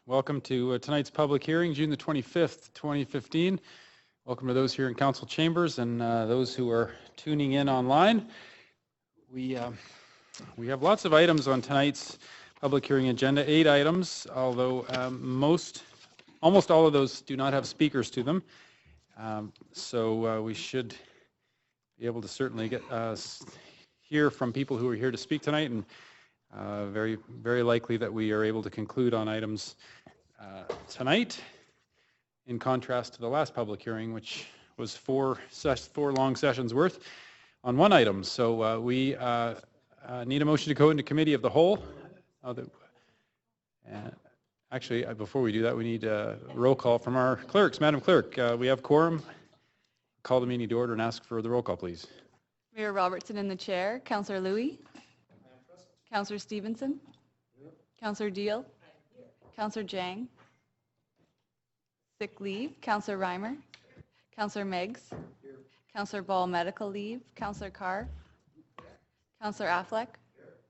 Welcome to tonight's public hearing, June the 25th, 2015. Welcome to those here in council chambers and those who are tuning in online. We have lots of items on tonight's public hearing agenda, 8 items, although almost all of those do not have speakers to them. So we should be able to certainly get hear from people who are here to speak tonight, and very likely that we are able to conclude on items tonight, in contrast to the last public hearing, which was four long sessions worth on one item. So we need a motion to go into committee of the whole. Actually, before we do that, we need a roll call from our clerks. Madam Clerk, we have quorum. Call the meeting to order and ask for the roll call, please. Mayor Robertson in the chair. Councillor Louis. Councillor Stevenson. Councillor Deal. Councillor Jang. Sick leave. Councillor Reimer. Councillor Meggs. Councillor Ball medical leave. Councillor Carr. Councillor Affleck.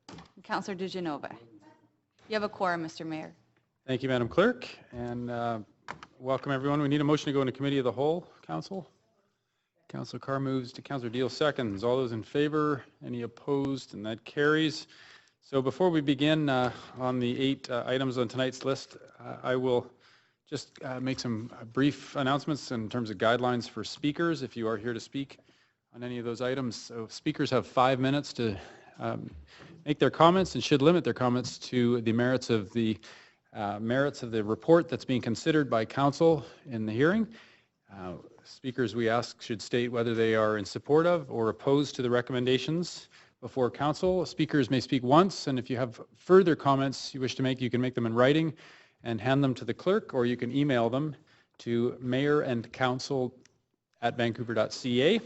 And Councillor DeGenova. You have a quorum, Mr. Mayor. Thank you, Madam Clerk, and welcome everyone. We need a motion to go into committee of the whole, Council. Councillor Carr moves to Councillor Deal seconds. All those in favor? Any opposed? And that carries. So before we begin on the 8 items on tonight's list, I will just make some brief announcements in terms of guidelines for speakers if you are here to speak on any of those items. So speakers have 5 minutes to make their comments and should limit their comments to the merits of the report that's being considered by council in the hearing. Speakers, we ask, should state whether they are in support of or opposed to the recommendations before council. Speakers may speak once, and if you have further comments you wish to make, you can make them in writing and hand them to the clerk, or you can email them to mayorandcouncil@vancouver.ca.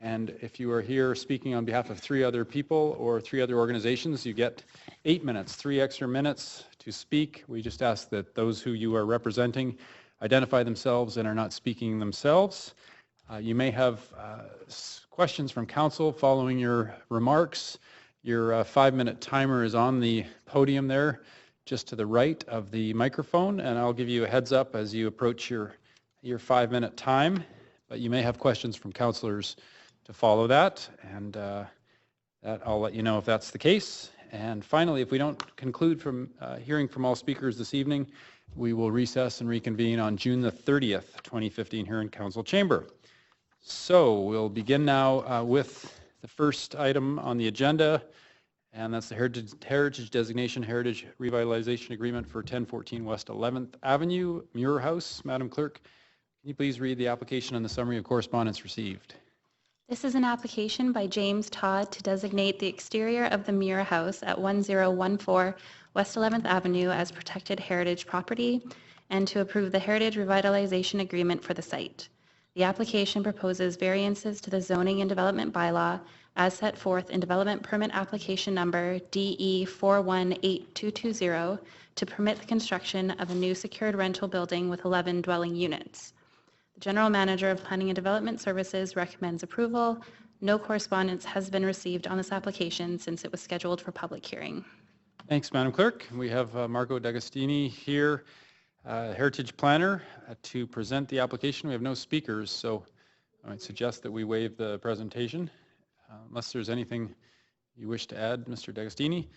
And if you are here speaking on behalf of 3 other people or 3 other organizations, you get 8 minutes, 3 extra minutes to speak. We just ask that those who you are representing identify themselves and are not speaking themselves. You may have questions from council following your remarks. Your 5-minute timer is on the podium there, just to the right of the microphone, and I'll give you a heads up as you approach your 5-minute time. But you may have questions from councillors to follow that, and that I'll let you know if that's the case. And finally, if we don't conclude from hearing from all speakers this evening, we will recess and reconvene on June the 30th, 2015 here in Council Chamber. So we'll begin now with the first item on the agenda, and that's the Heritage Designation, Heritage Revitalization Agreement for 1014 West 11th Avenue, Muir House. Madam Clerk, can you please read the application and the summary of correspondence received? This is an application by James Todd to designate the exterior of the Muir House at 1014 West 11th Avenue as protected heritage property and to approve the Heritage Revitalization Agreement for the site. The application proposes variances to the Zoning and Development Bylaw as set forth in Development Permit Application Number DE418220 to permit the construction of a new secured rental building with 11 dwelling units. The General Manager of Planning and Development Services recommends approval. No correspondence has been received on this application since it was scheduled for public hearing. Thanks, Madam Clerk. We have Marco D'Agostini here, Heritage Planner, to present the application. We have no speakers, so I might suggest that we waive the presentation, unless there's anything you wish to add, Mr. D'Agostini.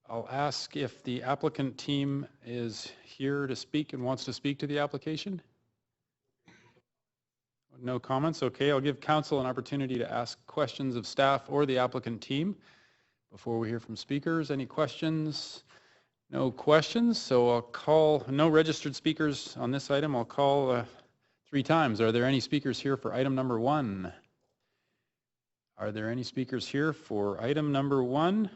I'll ask if the applicant team is here to speak and wants to speak to the application. No comments? Okay, I'll give council an opportunity to ask questions of staff or the applicant team before we hear from speakers. Any questions? No questions, so I'll call, no registered speakers on this item. I'll call 3 times. Are there any speakers here for item number 1? Are there any speakers here for item number 1?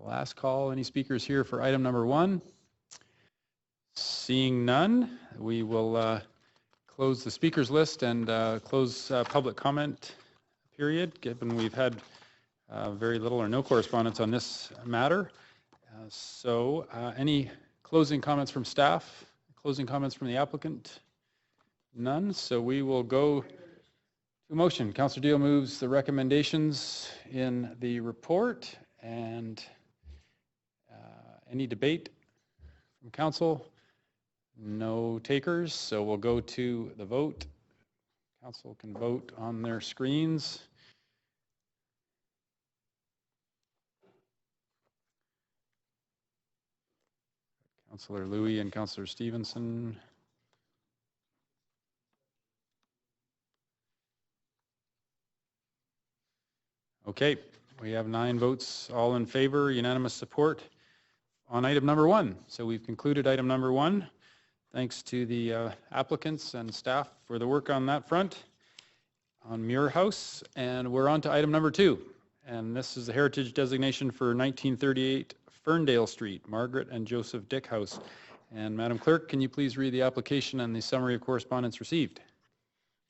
Last call, any speakers here for item number 1? Seeing none, we will close the speakers list and close public comment period, given we've had very little or no correspondence on this matter. Any closing comments from staff? Closing comments from the applicant? None, so we will go to motion. Councillor Deal moves the recommendations in the report, and Any debate from council? No takers, so we'll go to the vote. Council can vote on their screens. Councillor Louis and Councillor Stevenson. Okay, we have 9 votes, all in favor, unanimous support on item number 1. So we've concluded item number 1. Thanks to the applicants and staff for the work on that front on Muir House. And we're on to item number 2. And this is the heritage designation for 1938 Ferndale Street, Margaret and Joseph Dick House. And Madam Clerk, can you please read the application and the summary of correspondence received?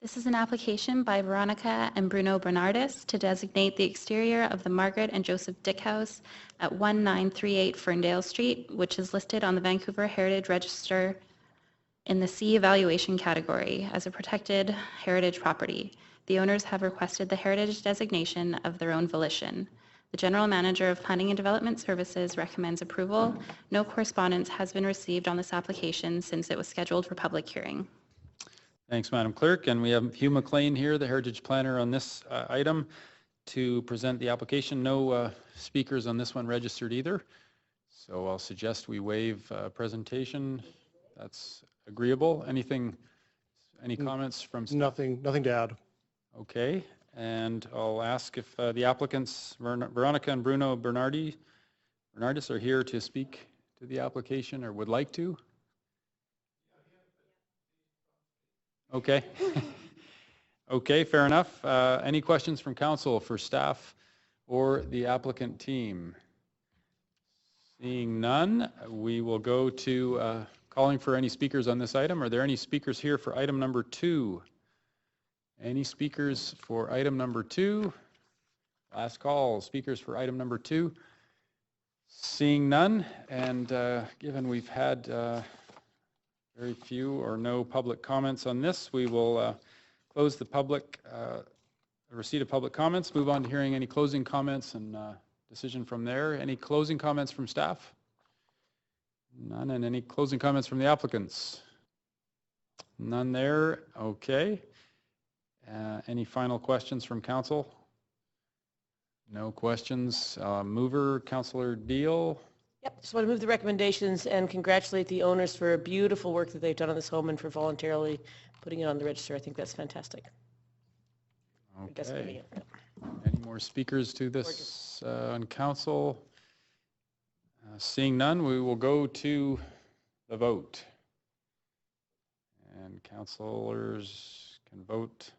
This is an application by Veronica and Bruno Bernardis to designate the exterior of the Margaret and Joseph Dick House at 1938 Ferndale Street, which is listed on the Vancouver Heritage Register in the C evaluation category as a protected heritage property. The owners have requested the heritage designation of their own volition. The General Manager of Planning and Development Services recommends approval. No correspondence has been received on this application since it was scheduled for public hearing. Thanks, Madam Clerk. And we have Hugh McLean here, the heritage planner on this item, to present the application. No speakers on this one registered either. So I'll suggest we waive presentation. That's agreeable. Any comments from staff? Nothing to add. Okay. And I'll ask if the applicants, Veronica and Bruno Bernardis, are here to speak to the application or would like to. Okay. Okay, fair enough. Any questions from council for staff or the applicant team? Seeing none, we will go to calling for any speakers on this item. Are there any speakers here for item number 2? Any speakers for item number 2? Last call, speakers for item number 2. Seeing none, and given we've had very few or no public comments on this, we will close the receipt of public comments, move on to hearing any closing comments and decision from there. Any closing comments from staff? None. And any closing comments from the applicants? None there. Okay. Any final questions from council? No questions. Mover, Councillor Deal. Yep, just want to move the recommendations and congratulate the owners for beautiful work that they've done on this home and for voluntarily putting it on the register. I think that's fantastic. Okay. Any more speakers to this on council? Seeing none, we will go to the vote. And councillors can vote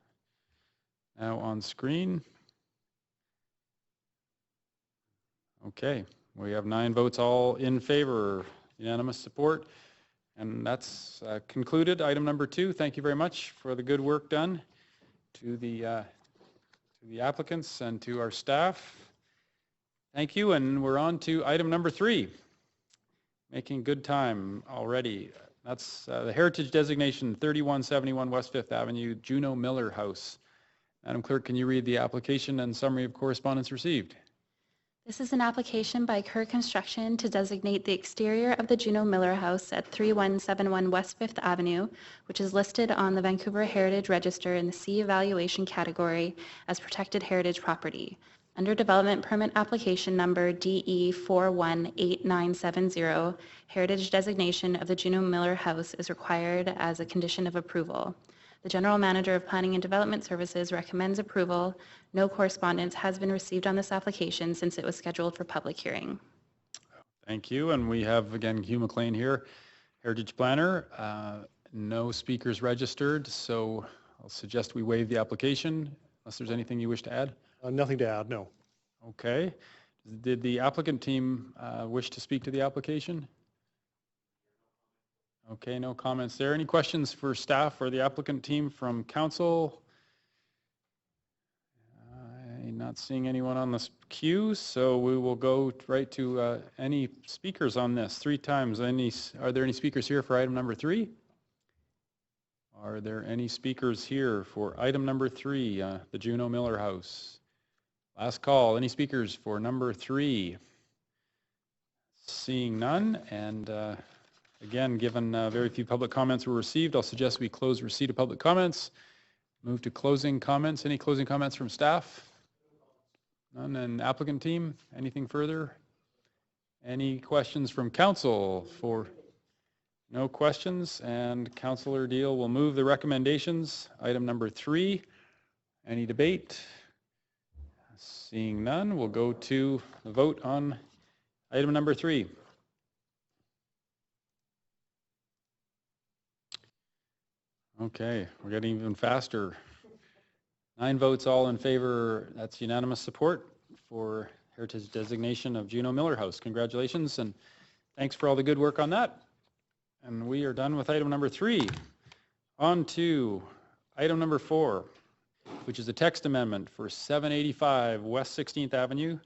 now on screen. Okay. We have 9 votes all in favor, unanimous support, and that's concluded item number 2. Thank you very much for the good work done to the applicants and to our staff. Thank you, and we're on to item number 3. Making good time already. That's the heritage designation 3171 West 5th Avenue, Juno Miller House. Madam Clerk, can you read the application and summary of correspondence received? This is an application by Kerr Construction to designate the exterior of the Juno Miller House at 3171 West 5th Avenue, which is listed on the Vancouver Heritage Register in the C evaluation category as protected heritage property. Under development permit application number DE418970, heritage designation of the Juno Miller House is required as a condition of approval. The General Manager of Planning and Development Services recommends approval. No correspondence has been received on this application since it was scheduled for public hearing. Thank you. And we have, again, Hugh McLean here, Heritage Planner. No speakers registered, so I'll suggest we waive the application unless there's anything you wish to add. Nothing to add, no. Okay. Did the applicant team wish to speak to the application? Okay, no comments there. Any questions for staff or the applicant team from council? I'm not seeing anyone on this queue, so we will go right to any speakers on this 3 times. Are there any speakers here for item number 3? Are there any speakers here for item number 3, the Juno Miller House? Last call. Any speakers for number 3? Seeing none, and again, given very few public comments were received, I'll suggest we close receipt of public comments. Move to closing comments. Any closing comments from staff? None. And applicant team, anything further? Any questions from council? For no questions, and Councillor Deal will move the recommendations. Item number 3. Any debate? Seeing none, we'll go to the vote on item number 3. Okay, we're getting even faster. 9 votes all in favor. That's unanimous support for heritage designation of Juno Miller House. Congratulations, and thanks for all the good work on that. And we are done with item number 3. On to item number 4, which is a text amendment for 785 West 16th Avenue.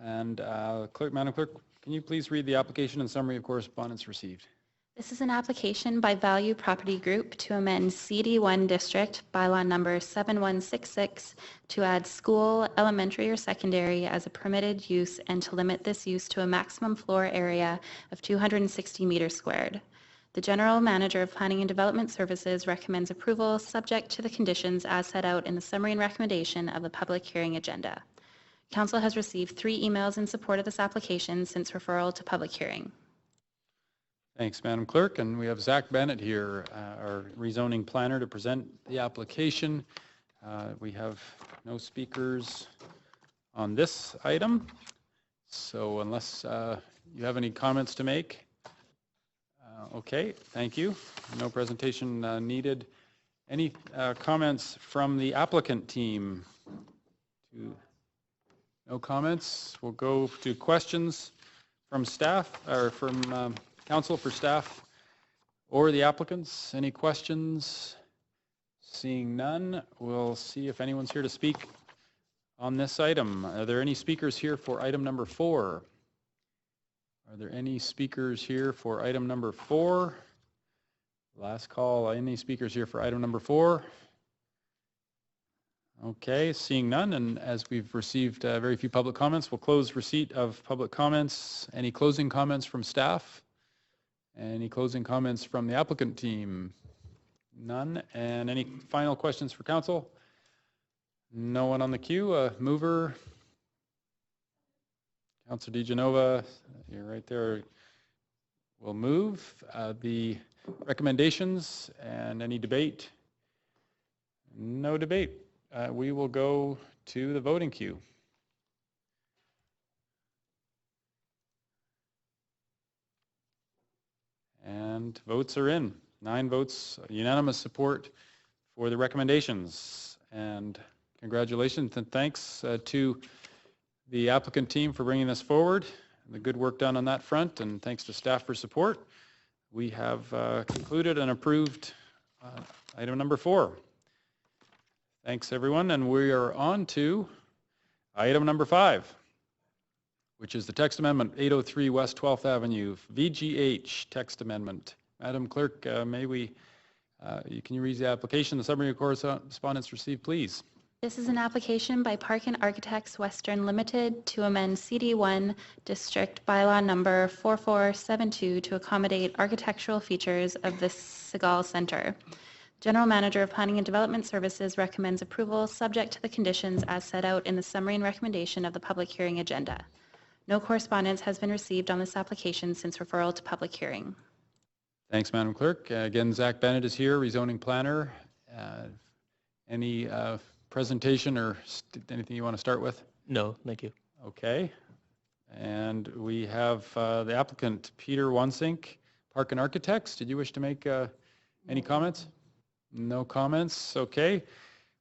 And Madam Clerk, can you please read the application and summary of correspondence received? This is an application by Value Property Group to amend CD1 District bylaw number 7166 to add school, elementary or secondary as a permitted use and to limit this use to a maximum floor area of 260 meters squared. The General Manager of Planning and Development Services recommends approval subject to the conditions as set out in the summary and recommendation of the public hearing agenda. Council has received 3 emails in support of this application since referral to public hearing. Thanks, Madam Clerk. And we have Zach Bennett here, our rezoning planner, to present the application. We have no speakers on this item. So unless you have any comments to make, okay, thank you. No presentation needed. Any comments from the applicant team? No comments. We'll go to questions from staff or from council for staff or the applicants. Any questions? Seeing none, we'll see if anyone's here to speak on this item. Are there any speakers here for item number 4? Are there any speakers here for item number 4? Last call. Any speakers here for item number 4? Okay, seeing none, and as we've received very few public comments, we'll close receipt of public comments. Any closing comments from staff? Any closing comments from the applicant team? None. And any final questions for council? No one on the queue. Mover? Councillor DiGenova, you're right there. We'll move the recommendations and any debate. No debate. We will go to the voting queue. And votes are in. 9 votes, unanimous support for the recommendations. And congratulations and thanks to the applicant team for bringing this forward. The good work done on that front, and thanks to staff for support. We have concluded and approved item number 4. Thanks everyone, and we are on to item number 5, which is the text amendment 803 West 12th Avenue, VGH text amendment. Madam Clerk, can you read the application, the summary of correspondence received, please? This is an application by Park and Architects Western Limited to amend CD1 District bylaw number 4472 to accommodate architectural features of the Segal Center. General Manager of Planning and Development Services recommends approval subject to the conditions as set out in the summary and recommendation of the public hearing agenda. No correspondence has been received on this application since referral to public hearing. Thanks, Madam Clerk. Again, Zach Bennett is here, rezoning planner. Any presentation or anything you want to start with? No, thank you. Okay. And we have the applicant, Peter Wansink, Park and Architects. Did you wish to make any comments? No comments. Okay.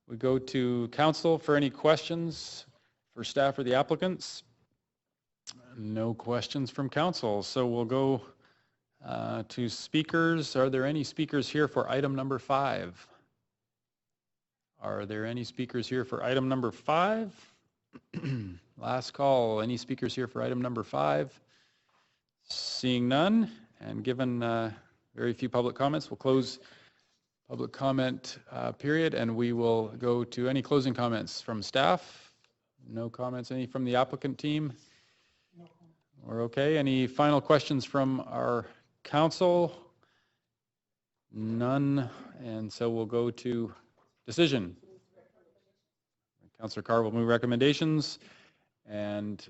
We go to council for any questions for staff or the applicants. No questions from council. So we'll go to speakers. Are there any speakers here for item number 5? Are there any speakers here for item number 5? Last call. Any speakers here for item number 5? Seeing none, and given very few public comments, we'll close public comment period, and we will go to any closing comments from staff. No comments. Any from the applicant team? We're okay. Any final questions from our council? None. And so we'll go to decision. Councillor Carr will move recommendations. And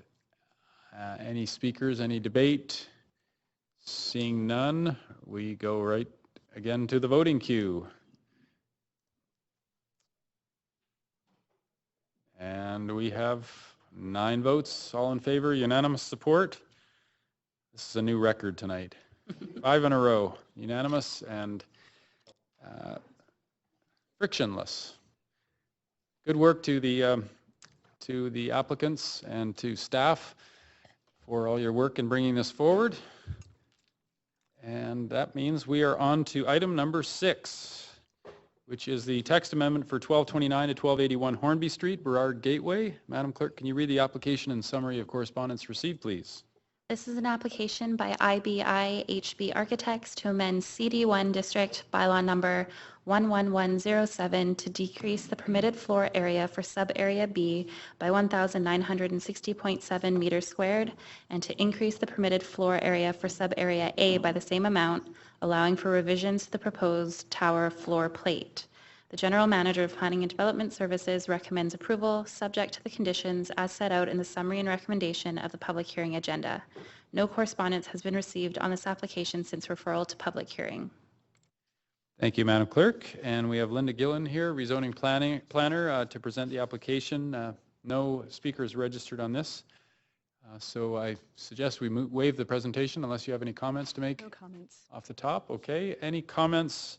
any speakers, any debate? Seeing none, we go right again to the voting queue. And we have 9 votes, all in favor, unanimous support. This is a new record tonight. 5 in a row, unanimous and frictionless. Good work to the applicants and to staff for all your work in bringing this forward. And that means we are on to item number 6, which is the text amendment for 1229 to 1281 Hornby Street, Burrard Gateway. Madam Clerk, can you read the application and summary of correspondence received, please? This is an application by IBI HB Architects to amend CD1 District Bylaw Number 11107 to decrease the permitted floor area for sub-area B by 1,960.7 meters squared and to increase the permitted floor area for sub-area A by the same amount, allowing for revisions to the proposed tower floor plate. The General Manager of Planning and Development Services recommends approval, subject to the conditions as set out in the summary and recommendation of the public hearing agenda. No correspondence has been received on this application since referral to public hearing. Thank you, Madam Clerk. And we have Linda Gillen here, rezoning planner, to present the application. No speakers registered on this. So I suggest we waive the presentation unless you have any comments to make. No comments. Off the top, okay. Any comments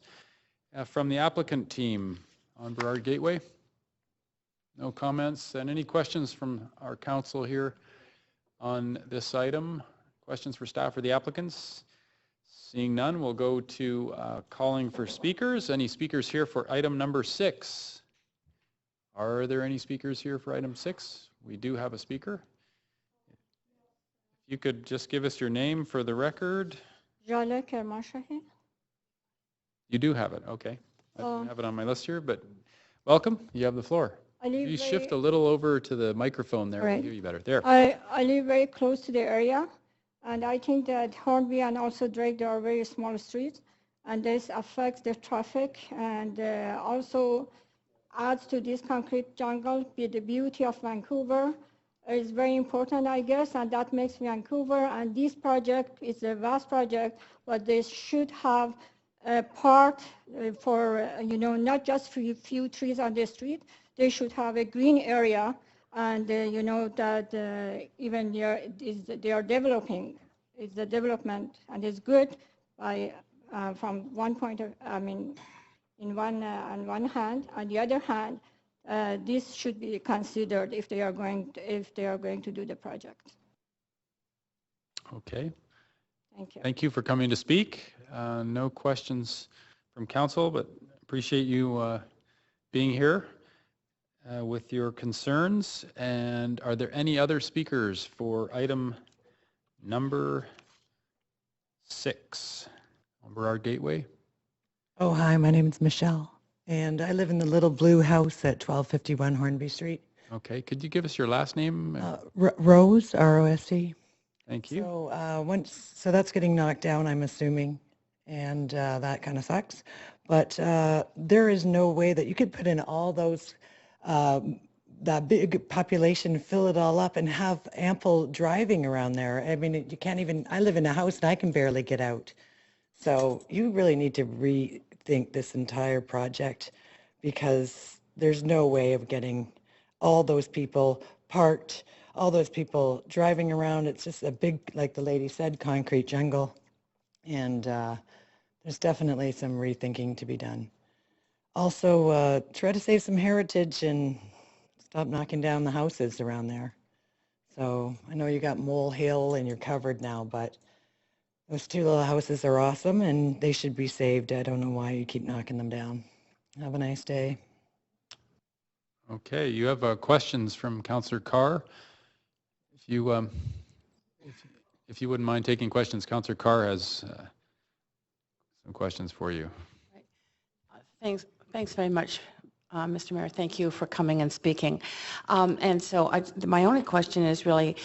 from the applicant team on Burrard Gateway? No comments. And any questions from our council here on this item? Questions for staff or the applicants? Seeing none, we'll go to calling for speakers. Any speakers here for item number 6? Are there any speakers here for item 6? We do have a speaker. If you could just give us your name for the record. Jale Kermanshahi. You do have it, okay. I don't have it on my list here, but welcome. You have the floor. You shift a little over to the microphone there. Right. We'll hear you better. There. I live very close to the area, and I think that Hornby and also Drake, they are very small streets, and this affects the traffic and also adds to this concrete jungle. The beauty of Vancouver is very important, I guess, and that makes Vancouver, and this project is a vast project, but they should have a part for, not just for a few trees on the street. They should have a green area, and that even they are developing. It's the development, and it's good by from one point of, in one on one hand. On the other hand, this should be considered if they are going to do the project. Okay. Thank you. Thank you for coming to speak. No questions from council, but appreciate you being here with your concerns. And are there any other speakers for item number 6 on Burrard Gateway? Oh, hi, my name is Michelle, and I live in the little blue house at 1251 Hornby Street. Okay, could you give us your last name? Rose, R-O-S-E. Thank you. So that's getting knocked down, I'm assuming, and that kind of sucks. But there is no way that you could put in all those, that big population, fill it all up and have ample driving around there. I mean, you can't even, I live in a house and I can barely get out. So you really need to rethink this entire project, because there's no way of getting all those people parked, all those people driving around. It's just a big, like the lady said, concrete jungle. And there's definitely some rethinking to be done. Also, try to save some heritage and stop knocking down the houses around there. So I know you got Mole Hill and you're covered now, but those 2 little houses are awesome and they should be saved. I don't know why you keep knocking them down. Have a nice day. Okay, you have questions from Councillor Carr. If you wouldn't mind taking questions, Councillor Carr has some questions for you. Thanks very much, Mr. Mayor. Thank you for coming and speaking. And so my only question is really,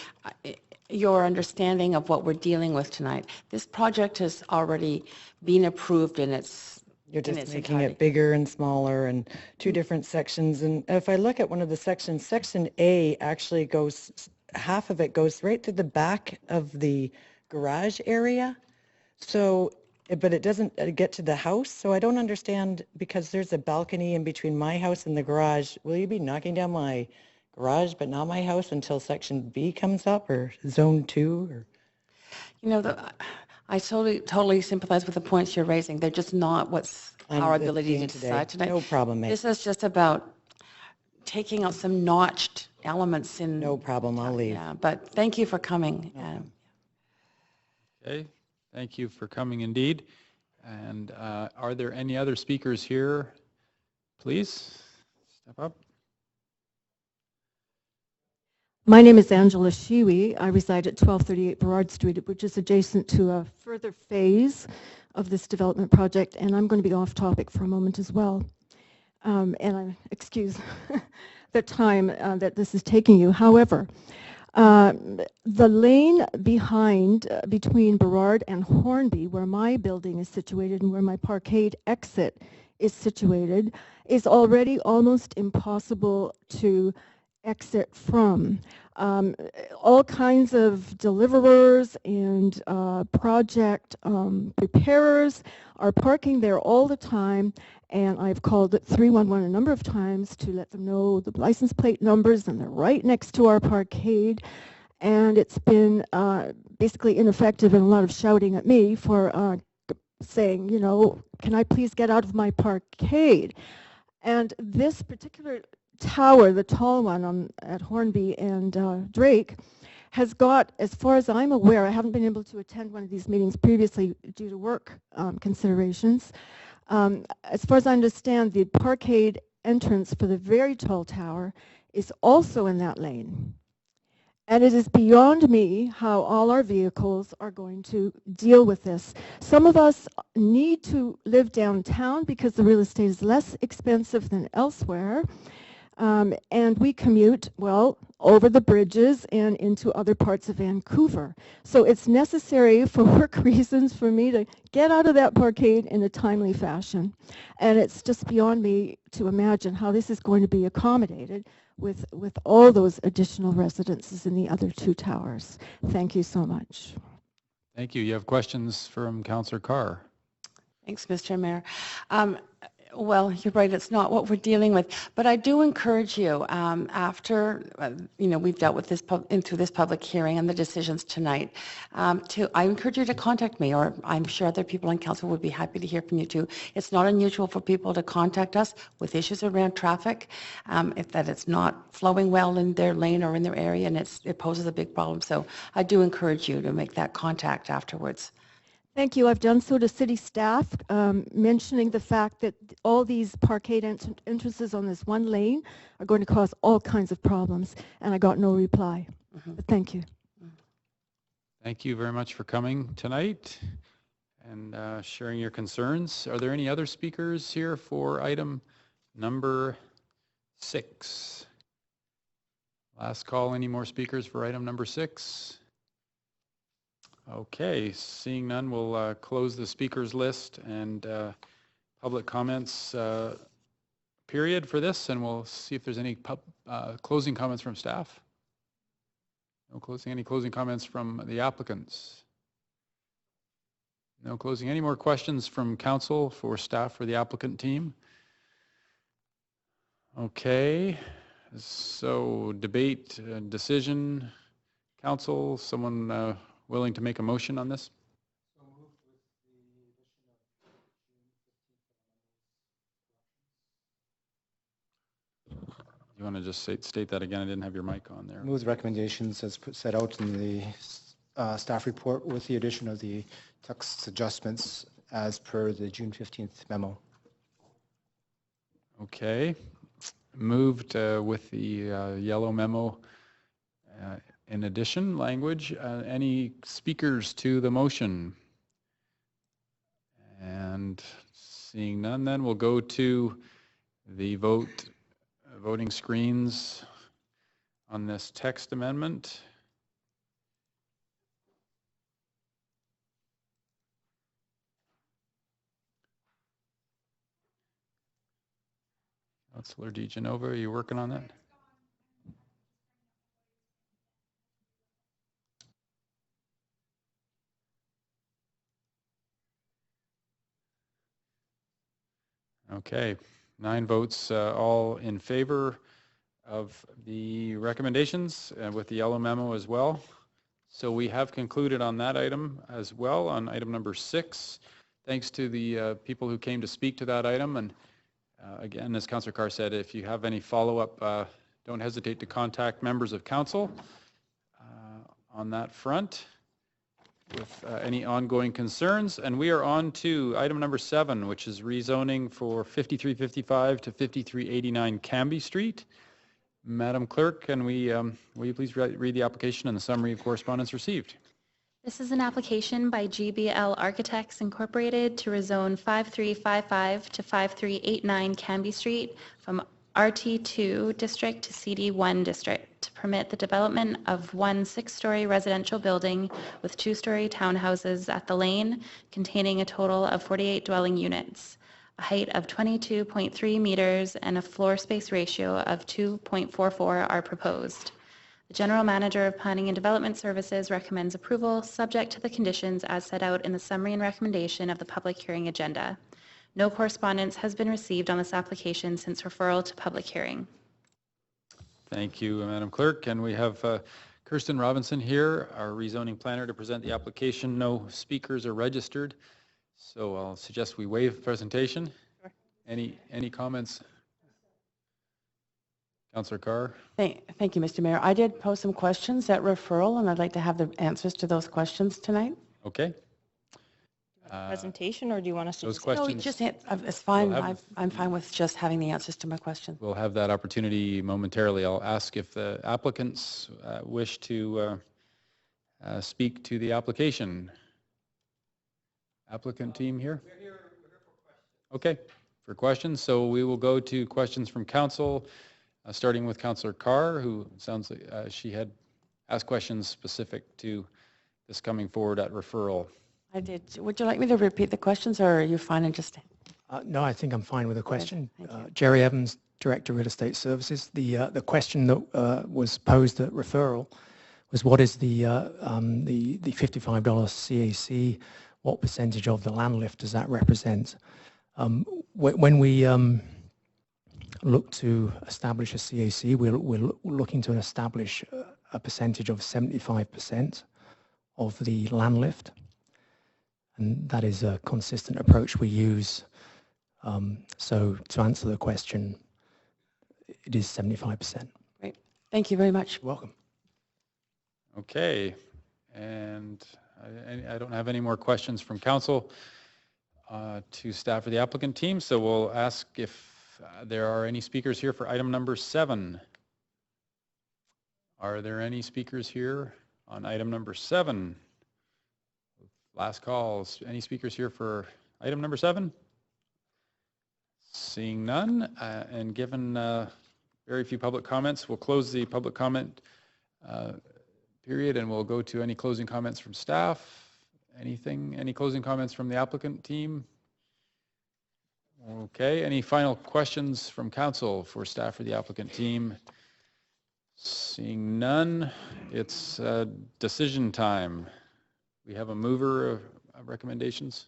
your understanding of what we're dealing with tonight. This project has already been approved in its You're in just its making entirety. it bigger and smaller and two different sections. And if I look at one of the sections, section A actually goes, half of it goes right to the back of the garage area. So, but it doesn't get to the house. So I don't understand, because there's a balcony in between my house and the garage. Will you be knocking down my garage but not my house until section B comes up, or zone 2? Or You know, I totally sympathize with the points you're raising. They're just not what's our I'm ability to seeing today. decide tonight. No problem, mate. This is just about taking out some notched elements in. No problem, I'll leave. Yeah, but thank you for coming. Okay, thank you for coming indeed. And are there any other speakers here? Please, step up. My name is Angela Shiwi. I reside at 1238 Burrard Street, which is adjacent to a further phase of this development project, and I'm going to be off topic for a moment as well. And I excuse the time that this is taking you. However, the lane behind, between Burrard and Hornby, where my building is situated and where my parkade exit is situated, is already almost impossible to exit from. All kinds of deliverers and project preparers are parking there all the time, and I've called 311 a number of times to let them know the license plate numbers, and they're right next to our parkade, and it's been basically ineffective, and a lot of shouting at me for saying, you know, can I please get out of my parkade? And this particular tower, the tall one at Hornby and Drake, has got, as far as I'm aware, I haven't been able to attend one of these meetings previously due to work considerations. As far as I understand, the parkade entrance for the very tall tower is also in that lane. And it is beyond me how all our vehicles are going to deal with this. Some of us need to live downtown because the real estate is less expensive than elsewhere. And we commute, well, over the bridges and into other parts of Vancouver. So it's necessary for work reasons for me to get out of that parkade in a timely fashion. And it's just beyond me to imagine how this is going to be accommodated with all those additional residences in the other two towers. Thank you so much. Thank you. You have questions from Councillor Carr. Thanks, Mr. Mayor. Well, you're right, it's not what we're dealing with, but I do encourage you, after, we've dealt with this through this public hearing and the decisions tonight, I encourage you to contact me, or I'm sure other people on council would be happy to hear from you too. It's not unusual for people to contact us with issues around traffic, if that it's not flowing well in their lane or in their area, and it poses a big problem. So I do encourage you to make that contact afterwards. Thank you. I've done so to city staff, mentioning the fact that all these parkade entrances on this one lane are going to cause all kinds of problems, and I got no reply. But thank you. Thank you very much for coming tonight and sharing your concerns. Are there any other speakers here for item number 6? Last call. Any more speakers for item number 6? Okay, seeing none, we'll close the speakers list and public comments period for this, and we'll see if there's any closing comments from staff. No closing. Any closing comments from the applicants? No closing. Any more questions from council for staff or the applicant team? Okay, so debate, decision, council, someone willing to make a motion on this? You want to just state that again? I didn't have your mic on there. Move the recommendations as set out in the staff report with the addition of the text adjustments as per the June 15th memo. Okay. Moved with the yellow memo in addition language. Any speakers to the motion? And seeing none, then we'll go to the voting screens on this text amendment. Councillor DeGenova, are you working on that? Okay, 9 votes, all in favor of the recommendations with the yellow memo as well. So we have concluded on that item as well, on item number 6. Thanks to the people who came to speak to that item. And again, as Councillor Carr said, if you have any follow-up, don't hesitate to contact members of council on that front with any ongoing concerns. And we are on to item number 7, which is rezoning for 5355 to 5389 Cambie Street. Madam Clerk, can we, will you please read the application and the summary of correspondence received? This is an application by GBL Architects Incorporated to rezone 5355 to 5389 Cambie Street from RT2 district to CD1 district to permit the development of one 6-story residential building with 2-story townhouses at the lane containing a total of 48 dwelling units, a height of 22.3 meters and a floor space ratio of 2.44 are proposed. The General Manager of Planning and Development Services recommends approval subject to the conditions as set out in the summary and recommendation of the public hearing agenda. No correspondence has been received on this application since referral to public hearing. Thank you, Madam Clerk. And we have Kirsten Robinson here, our rezoning planner, to present the application. No speakers are registered, so I'll suggest we waive presentation. Sure. Any comments? Councillor Carr? Thank you, Mr. Mayor. I did pose some questions at referral, and I'd like to have the answers to those questions tonight. Okay. Presentation, or do you want us to Those just... questions. No, just, it's fine. We'll have- I'm fine with just having the answers to my questions. We'll have that opportunity momentarily. I'll ask if the applicants wish to speak to the application. Applicant team here? We're here for questions. Okay, for questions. So we will go to questions from council, starting with Councillor Carr, who sounds like she had asked questions specific to this coming forward at referral. I did. Would you like me to repeat the questions, or are you fine and just... No, I think I'm fine with the question. Thank you. Jerry Evans, Director, Real Estate Services. The question that was posed at referral was, what is the $55 CAC? What percentage of the land lift does that represent? When we look to establish a CAC, we're looking to establish a percentage of 75% of the land lift. And that is a consistent approach we use. So to answer the question, it is 75%. Great. Thank you very much. You're welcome. Okay, and I don't have any more questions from council to staff or the applicant team, so we'll ask if there are any speakers here for item number 7. Are there any speakers here on item number 7? Last calls. Any speakers here for item number 7? Seeing none, and given very few public comments, we'll close the public comment period, and we'll go to any closing comments from staff. Any closing comments from the applicant team? Okay, any final questions from council for staff or the applicant team? Seeing none, it's decision time. We have a mover of recommendations.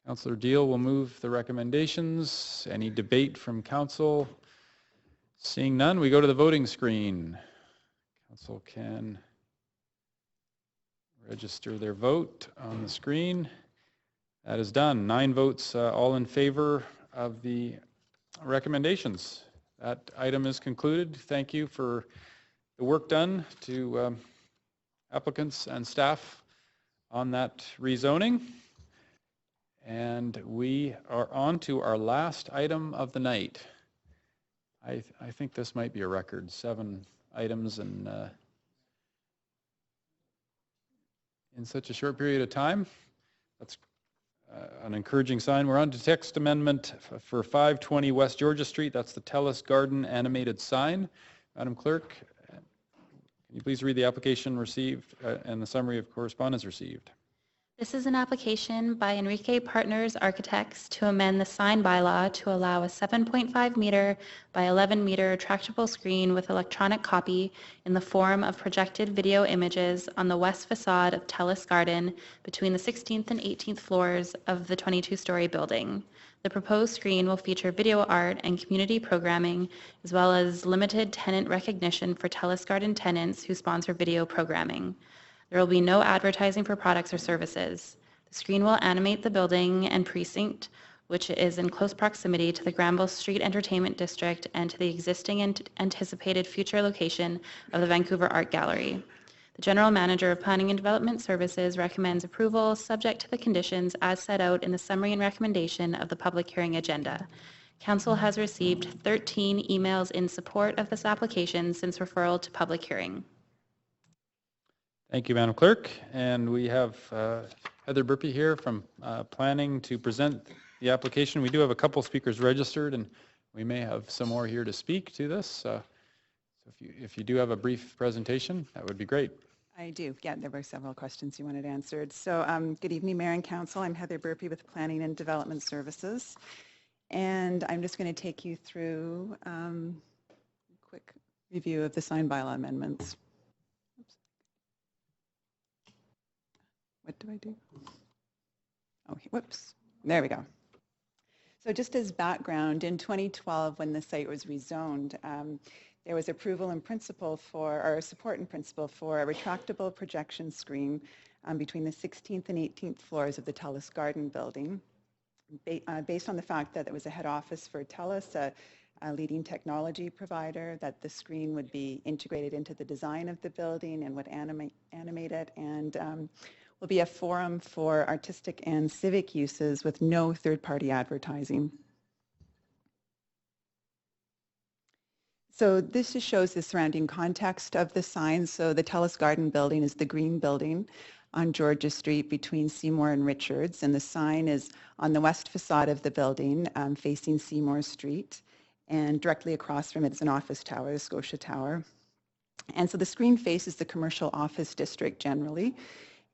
Councillor Deal will move the recommendations. Any debate from council? Seeing none, we go to the voting screen. Council can register their vote on the screen. That is done. 9 votes, all in favor of the recommendations. That item is concluded. Thank you for the work done to applicants and staff on that rezoning. And we are on to our last item of the night. I think this might be a record, 7 items in such a short period of time. That's an encouraging sign. We're on to text amendment for 520 West Georgia Street. That's the Telus Garden animated sign. Madam Clerk, can you please read the application received and the summary of correspondence received? This is an application by Enrique Partners Architects to amend the sign bylaw to allow a 7.5 meter by 11 meter retractable screen with electronic copy in the form of projected video images on the west facade of Telus Garden between the 16th and 18th floors of the 22-story building. The proposed screen will feature video art and community programming, as well as limited tenant recognition for Telus Garden tenants who sponsor video programming. There will be no advertising for products or services. The screen will animate the building and precinct, which is in close proximity to the Granville Street Entertainment District and to the existing and anticipated future location of the Vancouver Art Gallery. The General Manager of Planning and Development Services recommends approval subject to the conditions as set out in the summary and recommendation of the public hearing agenda. Council has received 13 emails in support of this application since referral to public hearing. Thank you, Madam Clerk. And we have Heather Burpee here from Planning to present the application. We do have a couple speakers registered, and we may have some more here to speak to this. So if you do have a brief presentation, that would be great. I do. Yeah, there were several questions you wanted answered. So good evening, Mayor and Council. I'm Heather Burpee with Planning and Development Services. And I'm just going to take you through a quick review of the sign bylaw amendments. What do I do? Oh, whoops. There we go. So just as background, in 2012, when the site was rezoned, there was approval in principle for, or support in principle for a retractable projection screen between the 16th and 18th floors of the Telus Garden building, based on the fact that it was a head office for Telus, a leading technology provider, that the screen would be integrated into the design of the building and would animate it, and will be a forum for artistic and civic uses with no third-party advertising. So this just shows the surrounding context of the sign. So the Telus Garden building is the green building on Georgia Street between Seymour and Richards, and the sign is on the west facade of the building facing Seymour Street, and directly across from it is an office tower, the Scotia Tower. And so the screen faces the commercial office district generally.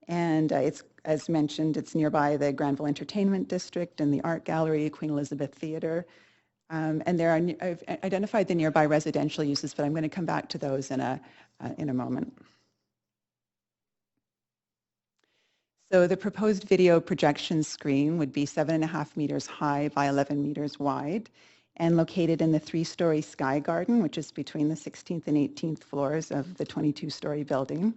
And it's, as mentioned, it's nearby the Granville Entertainment District and the Art Gallery, Queen Elizabeth Theatre. And I've identified the nearby residential uses, but I'm going to come back to those in a moment. So the proposed video projection screen would be 7.5 meters high by 11 meters wide and located in the 3-story Sky Garden, which is between the 16th and 18th floors of the 22-story building.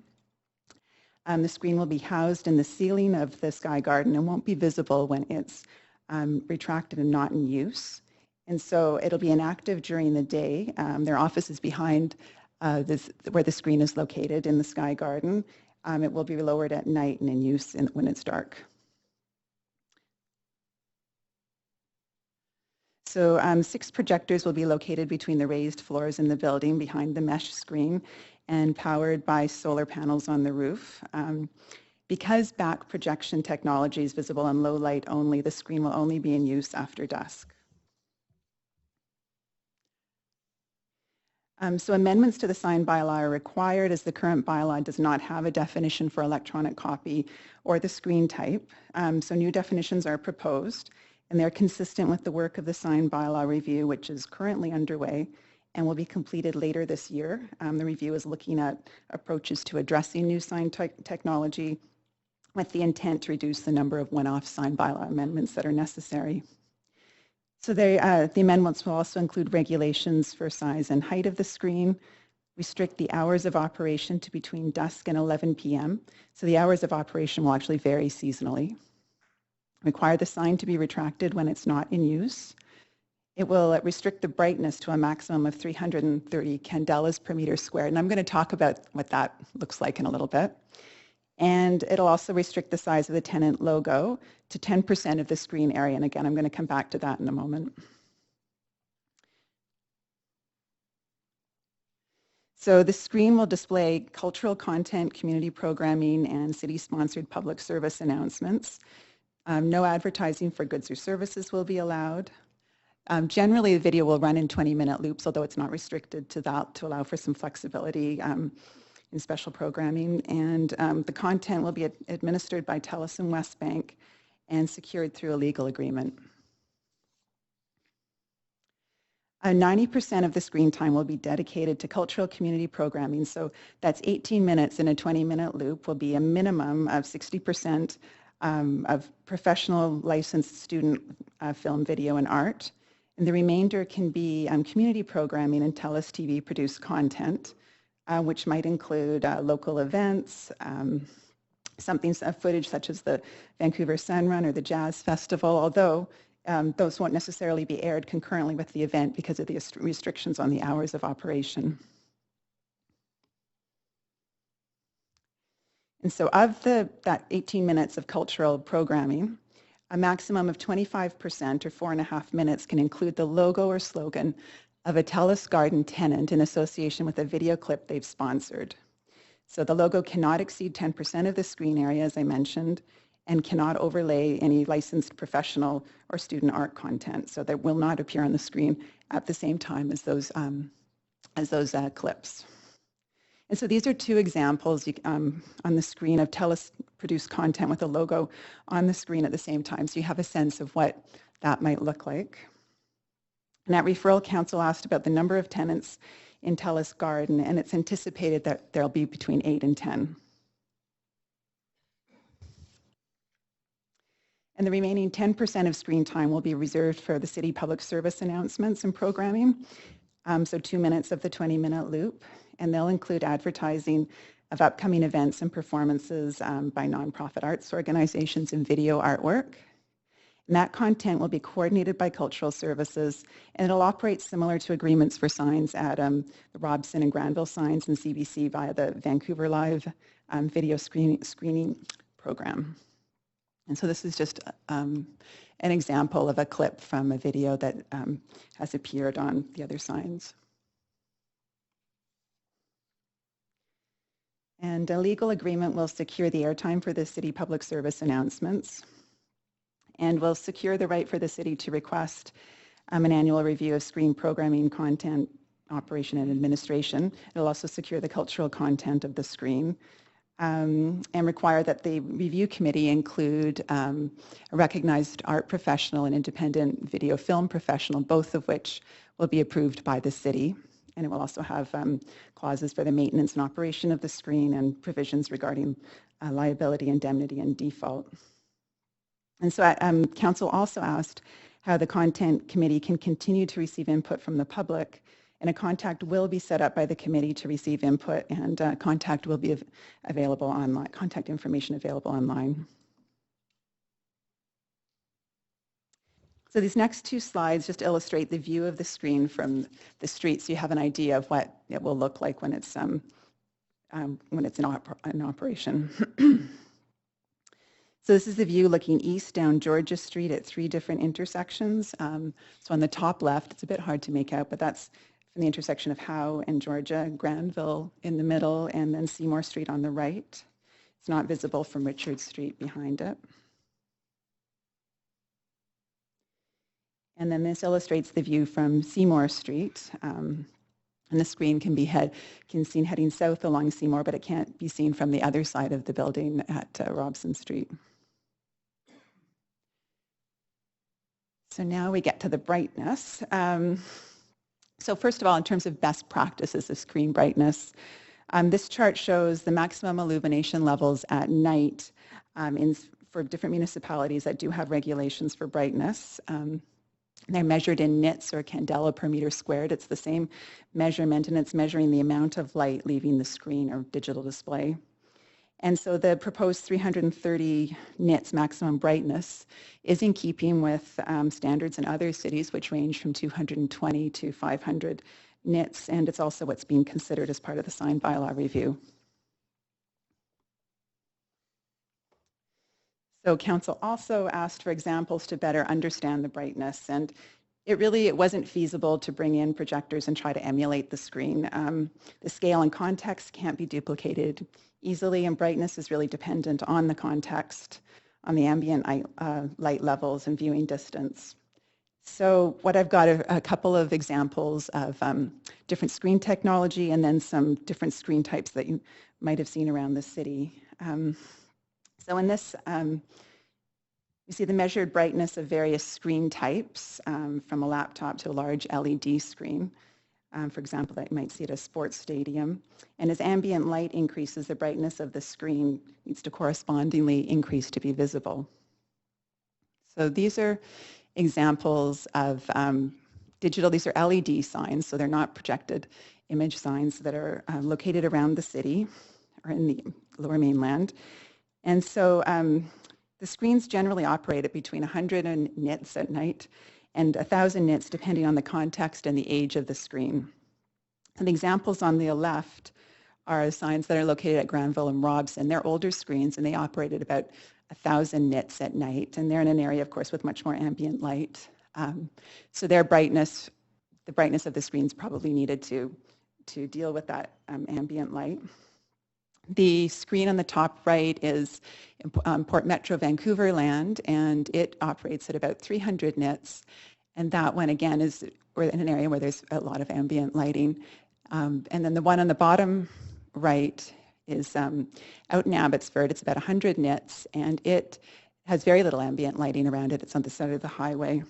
The screen will be housed in the ceiling of the Sky Garden and won't be visible when it's retracted and not in use. And so it'll be inactive during the day. Their office is behind where the screen is located in the Sky Garden. It will be lowered at night and in use when it's dark. So 6 projectors will be located between the raised floors in the building behind the mesh screen and powered by solar panels on the roof. Because back projection technology is visible in low light only, the screen will only be in use after dusk. So amendments to the sign bylaw are required as the current bylaw does not have a definition for electronic copy or the screen type. So new definitions are proposed, and they're consistent with the work of the sign bylaw review, which is currently underway and will be completed later this year. The review is looking at approaches to addressing new sign technology with the intent to reduce the number of one-off sign bylaw amendments that are necessary. So the amendments will also include regulations for size and height of the screen, restrict the hours of operation to between dusk and 11 p.m. So the hours of operation will actually vary seasonally. Require the sign to be retracted when it's not in use. It will restrict the brightness to a maximum of 330 candelas per meter squared. And I'm going to talk about what that looks like in a little bit. And it'll also restrict the size of the tenant logo to 10% of the screen area. And again, I'm going to come back to that in a moment. So the screen will display cultural content, community programming, and city-sponsored public service announcements. No advertising for goods or services will be allowed. Generally, the video will run in 20-minute loops, although it's not restricted to that to allow for some flexibility in special programming, and the content will be administered by TELUS and Westbank and secured through a legal agreement. 90% of the screen time will be dedicated to cultural community programming, so that's 18 minutes in a 20-minute loop will be a minimum of 60% of professional licensed student film, video, and art. And the remainder can be community programming and TELUS TV produced content, which might include local events, footage such as the Vancouver Sun Run or the Jazz Festival, although those won't necessarily be aired concurrently with the event because of the restrictions on the hours of operation. And so of that 18 minutes of cultural programming, a maximum of 25% or 4.5 minutes can include the logo or slogan of a TELUS Garden tenant in association with a video clip they've sponsored. So the logo cannot exceed 10% of the screen area, as I mentioned, and cannot overlay any licensed professional or student art content. So that will not appear on the screen at the same time as those clips. And so these are two examples on the screen of TELUS produced content with a logo on the screen at the same time. So you have a sense of what that might look like. And at referral, council asked about the number of tenants in TELUS Garden, and it's anticipated that there'll be between 8 and 10. And the remaining 10% of screen time will be reserved for the city public service announcements and programming. So 2 minutes of the 20-minute loop, and they'll include advertising of upcoming events and performances by nonprofit arts organizations and video artwork. And that content will be coordinated by cultural services, and it'll operate similar to agreements for signs at the Robson and Granville Signs and CBC via the Vancouver Live video screening program. And so this is just an example of a clip from a video that has appeared on the other signs. And a legal agreement will secure the airtime for the city public service announcements, and will secure the right for the city to request an annual review of screen programming, content, operation, and administration. It'll also secure the cultural content of the screen, and require that the review committee include a recognized art professional and independent video film professional, both of which will be approved by the city. And it will also have clauses for the maintenance and operation of the screen and provisions regarding liability, indemnity, and default. And so council also asked how the content committee can continue to receive input from the public, and a contact will be set up by the committee to receive input, and contact will be available online, contact information available online. So these next two slides just illustrate the view of the screen from the street, so you have an idea of what it will look like when it's in operation. So this is the view looking east down Georgia Street at 3 different intersections. So on the top left, it's a bit hard to make out, but that's from the intersection of Howe and Georgia, Granville in the middle, and then Seymour Street on the right. It's not visible from Richard Street behind it. And then this illustrates the view from Seymour Street. And the screen can be seen heading south along Seymour, but it can't be seen from the other side of the building at Robson Street. So now we get to the brightness. So first of all, in terms of best practices of screen brightness, this chart shows the maximum illumination levels at night for different municipalities that do have regulations for brightness. They're measured in nits or candela per meter squared. It's the same measurement, and it's measuring the amount of light leaving the screen or digital display. And so the proposed 330 nits maximum brightness is in keeping with standards in other cities, which range from 220 to 500 nits, and it's also what's being considered as part of the sign bylaw review. So council also asked for examples to better understand the brightness, and it wasn't feasible to bring in projectors and try to emulate the screen. The scale and context can't be duplicated easily, and brightness is really dependent on the context, on the ambient light levels and viewing distance. So what I've got are a couple of examples of different screen technology and then some different screen types that you might have seen around the city. So in this, you see the measured brightness of various screen types from a laptop to a large LED screen. For example, that you might see at a sports stadium. And as ambient light increases, the brightness of the screen needs to correspondingly increase to be visible. So these are examples of digital, these are LED signs, so they're not projected image signs that are located around the city or in the Lower Mainland. And so the screens generally operate at between 100 nits at night and 1,000 nits depending on the context and the age of the screen. And the examples on the left are signs that are located at Granville and Robson. They're older screens and they operate at about 1,000 nits at night, and they're in an area, of course, with much more ambient light. So their brightness, the brightness of the screens probably needed to deal with that ambient light. The screen on the top right is Port Metro Vancouver land, and it operates at about 300 nits. And that one, again, is we're in an area where there's a lot of ambient lighting. And then the one on the bottom right is out in Abbotsford. It's about 100 nits, and it has very little ambient lighting around it. It's on the side of the highway.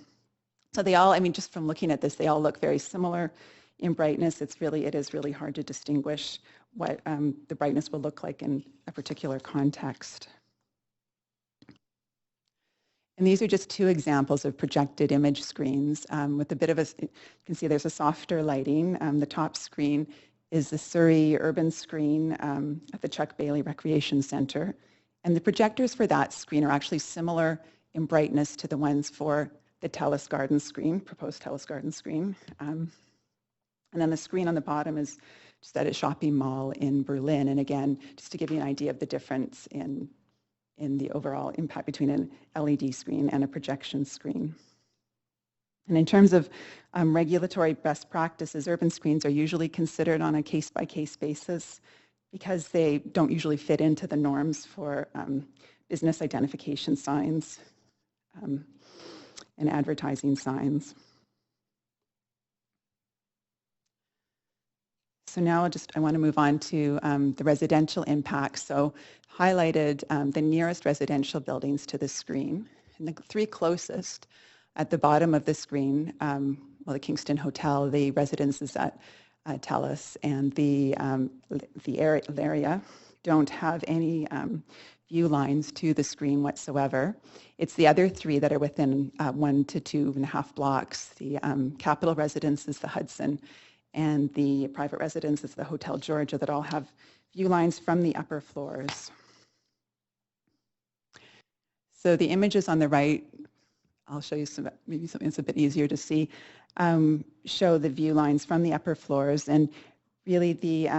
So they all, I mean, just from looking at this, they all look very similar in brightness. It is really hard to distinguish what the brightness will look like in a particular context. And these are just two examples of projected image screens with a bit of a, you can see there's a softer lighting. The top screen is the Surrey urban screen at the Chuck Bailey Recreation Centre. And the projectors for that screen are actually similar in brightness to the ones for the Telus Garden screen, proposed Telus Garden screen. And then the screen on the bottom is just at a shopping mall in Berlin. And again, just to give you an idea of the difference in the overall impact between an LED screen and a projection screen. And in terms of regulatory best practices, urban screens are usually considered on a case-by-case basis because they don't usually fit into the norms for business identification signs and advertising signs. So now I want to move on to the residential impacts. So highlighted the nearest residential buildings to the screen. And the three closest at the bottom of the screen, well, the Kingston Hotel, the residences at Telus, and the area don't have any view lines to the screen whatsoever. It's the other three that are within 1 to 2.5 blocks. The Capital Residences, the Hudson, and the private residences, the Hotel Georgia, that all have view lines from the upper floors. So the images on the right, I'll show you maybe something that's a bit easier to see, show the view lines from the upper floors, and really the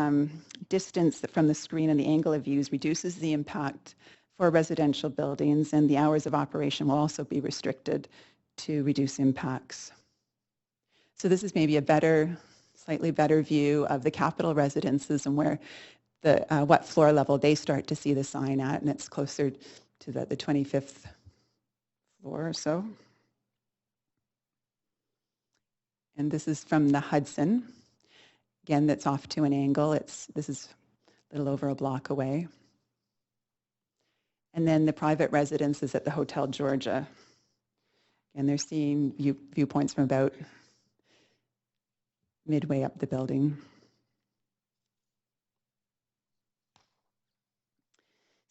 distance from the screen and the angle of views reduces the impact for residential buildings, and the hours of operation will also be restricted to reduce impacts. So this is maybe a slightly better view of the Capital Residences and where what floor level they start to see the sign at, and it's closer to the 25th floor or so. And this is from the Hudson. Again, that's off to an angle. This is a little over a block away. And then the private residence is at the Hotel Georgia. And they're seeing viewpoints from about midway up the building.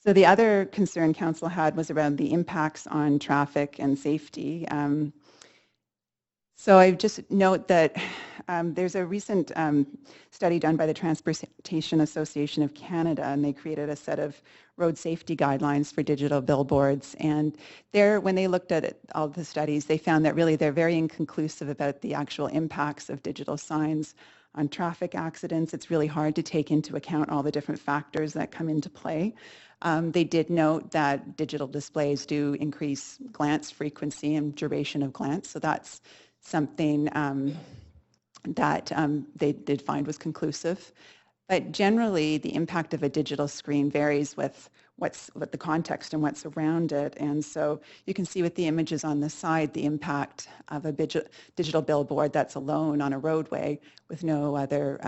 So the other concern council had was around the impacts on traffic and safety. So I just note that there's a recent study done by the Transportation Association of Canada, and they created a set of road safety guidelines for digital billboards. And when they looked at all the studies, they found that really they're very inconclusive about the actual impacts of digital signs on traffic accidents. It's really hard to take into account all the different factors that come into play. They did note that digital displays do increase glance frequency and duration of glance, so that's something that they did find was conclusive. But generally, the impact of a digital screen varies with what the context and what's around it. And so you can see with the images on the side the impact of a digital billboard that's alone on a roadway with no other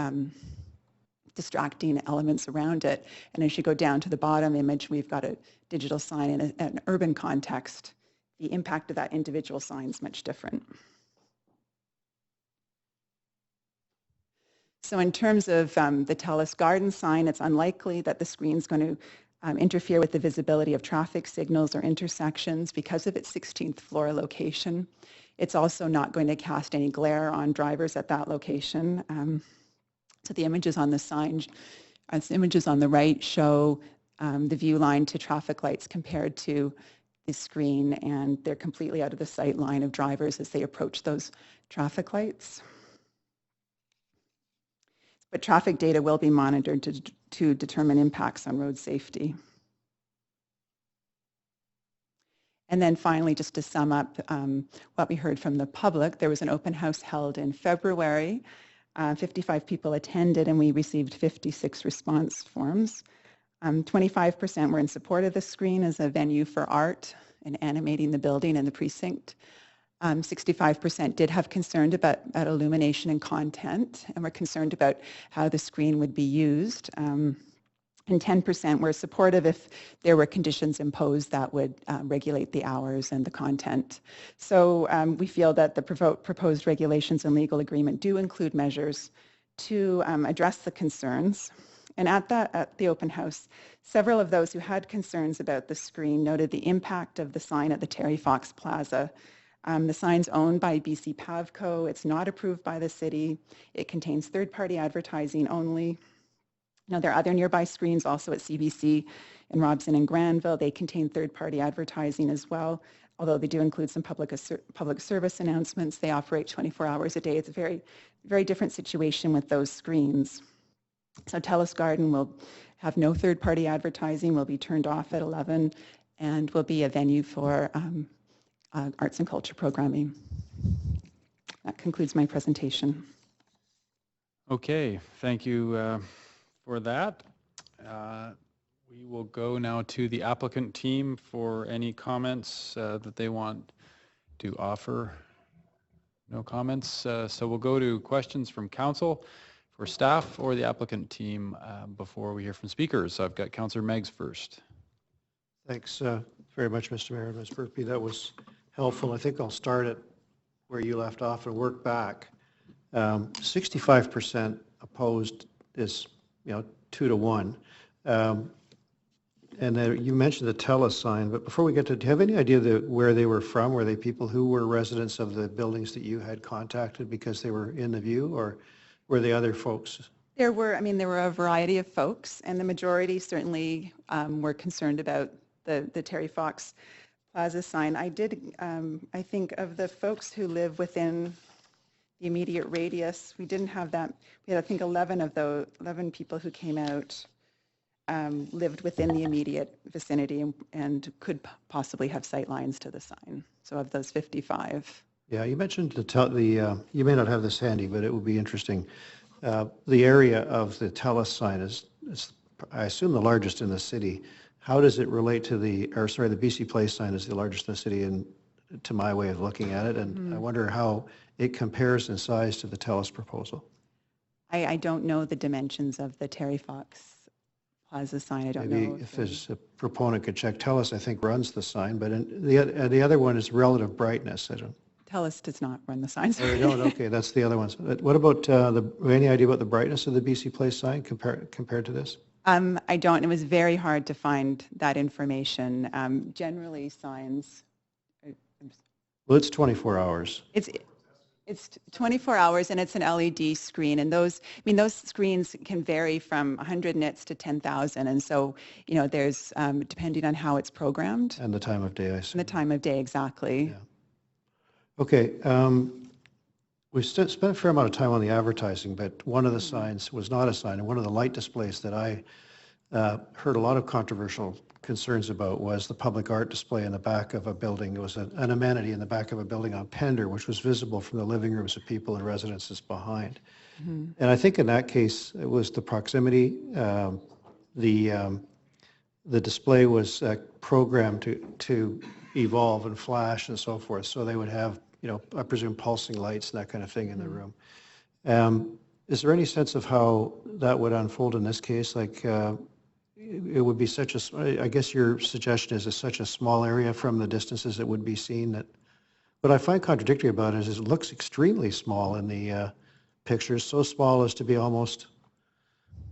distracting elements around it. And as you go down to the bottom image, we've got a digital sign in an urban context. The impact of that individual sign is much different. So in terms of the TELUS Garden sign, it's unlikely that the screen's going to interfere with the visibility of traffic signals or intersections because of its 16th floor location. It's also not going to cast any glare on drivers at that location. So the images on the sign, the images on the right show the view line to traffic lights compared to the screen, and they're completely out of the sight line of drivers as they approach those traffic lights. But traffic data will be monitored to determine impacts on road safety. And then finally, just to sum up what we heard from the public, there was an open house held in February. 55 people attended and we received 56 response forms. 25% were in support of the screen as a venue for art and animating the building and the precinct. 65% did have concern about illumination and content, and were concerned about how the screen would be used. And 10% were supportive if there were conditions imposed that would regulate the hours and the content. So we feel that the proposed regulations and legal agreement do include measures to address the concerns. And at the open house, several of those who had concerns about the screen noted the impact of the sign at the Terry Fox Plaza. The sign's owned by BC Pavco. It's not approved by the city. It contains third-party advertising only. Now, there are other nearby screens also at CBC in Robson and Granville. They contain third-party advertising as well, although they do include some public service announcements. They operate 24 hours a day. It's a very, very different situation with those screens. So TELUS Garden will have no third-party advertising, will be turned off at 11, and will be a venue for arts and culture programming. That concludes my presentation. Okay, thank you for that. We will go now to the applicant team for any comments that they want to offer. No comments, so we'll go to questions from council, for staff, or the applicant team before we hear from speakers. So I've got Councillor Meggs first. Thanks very much, Mr. Mayor and Ms. Burpee. That was helpful. I think I'll start at where you left off and work back. 65% opposed is, 2 to 1. And you mentioned the TELUS sign, but before we get to, do you have any idea where they were from? Were they people who were residents of the buildings that you had contacted because they were in the view, or were they other folks? There were a variety of folks, and the majority certainly were concerned about the Terry Fox Plaza sign. I think of the folks who live within the immediate radius, we didn't have that. We had, I think, 11 people who came out lived within the immediate vicinity and could possibly have sight lines to the sign. So of those 55. Yeah, you mentioned you may not have this handy, but it would be interesting. The area of the TELUS sign is, I assume, the largest in the city. How does it relate to the BC Place sign is the largest in the city, and to my way of looking at it, and I wonder how it compares in size to the TELUS proposal. I don't know the dimensions of the Terry Fox Plaza sign. I don't know. If there's a proponent could check. TELUS, I think, runs the sign, but the other one is relative brightness. TELUS does not run the signs. Oh, they don't? Okay, that's the other one. What about any idea about the brightness of the BC Place sign compared to this? I don't. It was very hard to find that information. Generally, signs. Well, it's 24 hours. It's 24 hours, and it's an LED screen, and those screens can vary from 100 nits to 10,000, and so there's depending on how it's programmed and the time of day. I assume. And the time of day, exactly. Yeah. Okay. We spent a fair amount of time on the advertising, but one of the signs was not a sign, and one of the light displays that I heard a lot of controversial concerns about was the public art display in the back of a building. It was an amenity in the back of a building on Pender, which was visible from the living rooms of people and residences behind. And I think in that case, it was the proximity, the the display was programmed to evolve and flash and so forth. So they would have, I presume pulsing lights and that kind of thing in the room. Is there any sense of how that would unfold in this case? Like it would be such a, I guess your suggestion is it's such a small area from the distances that would be seen that, what I find contradictory about it is it looks extremely small in the pictures, so small as to be almost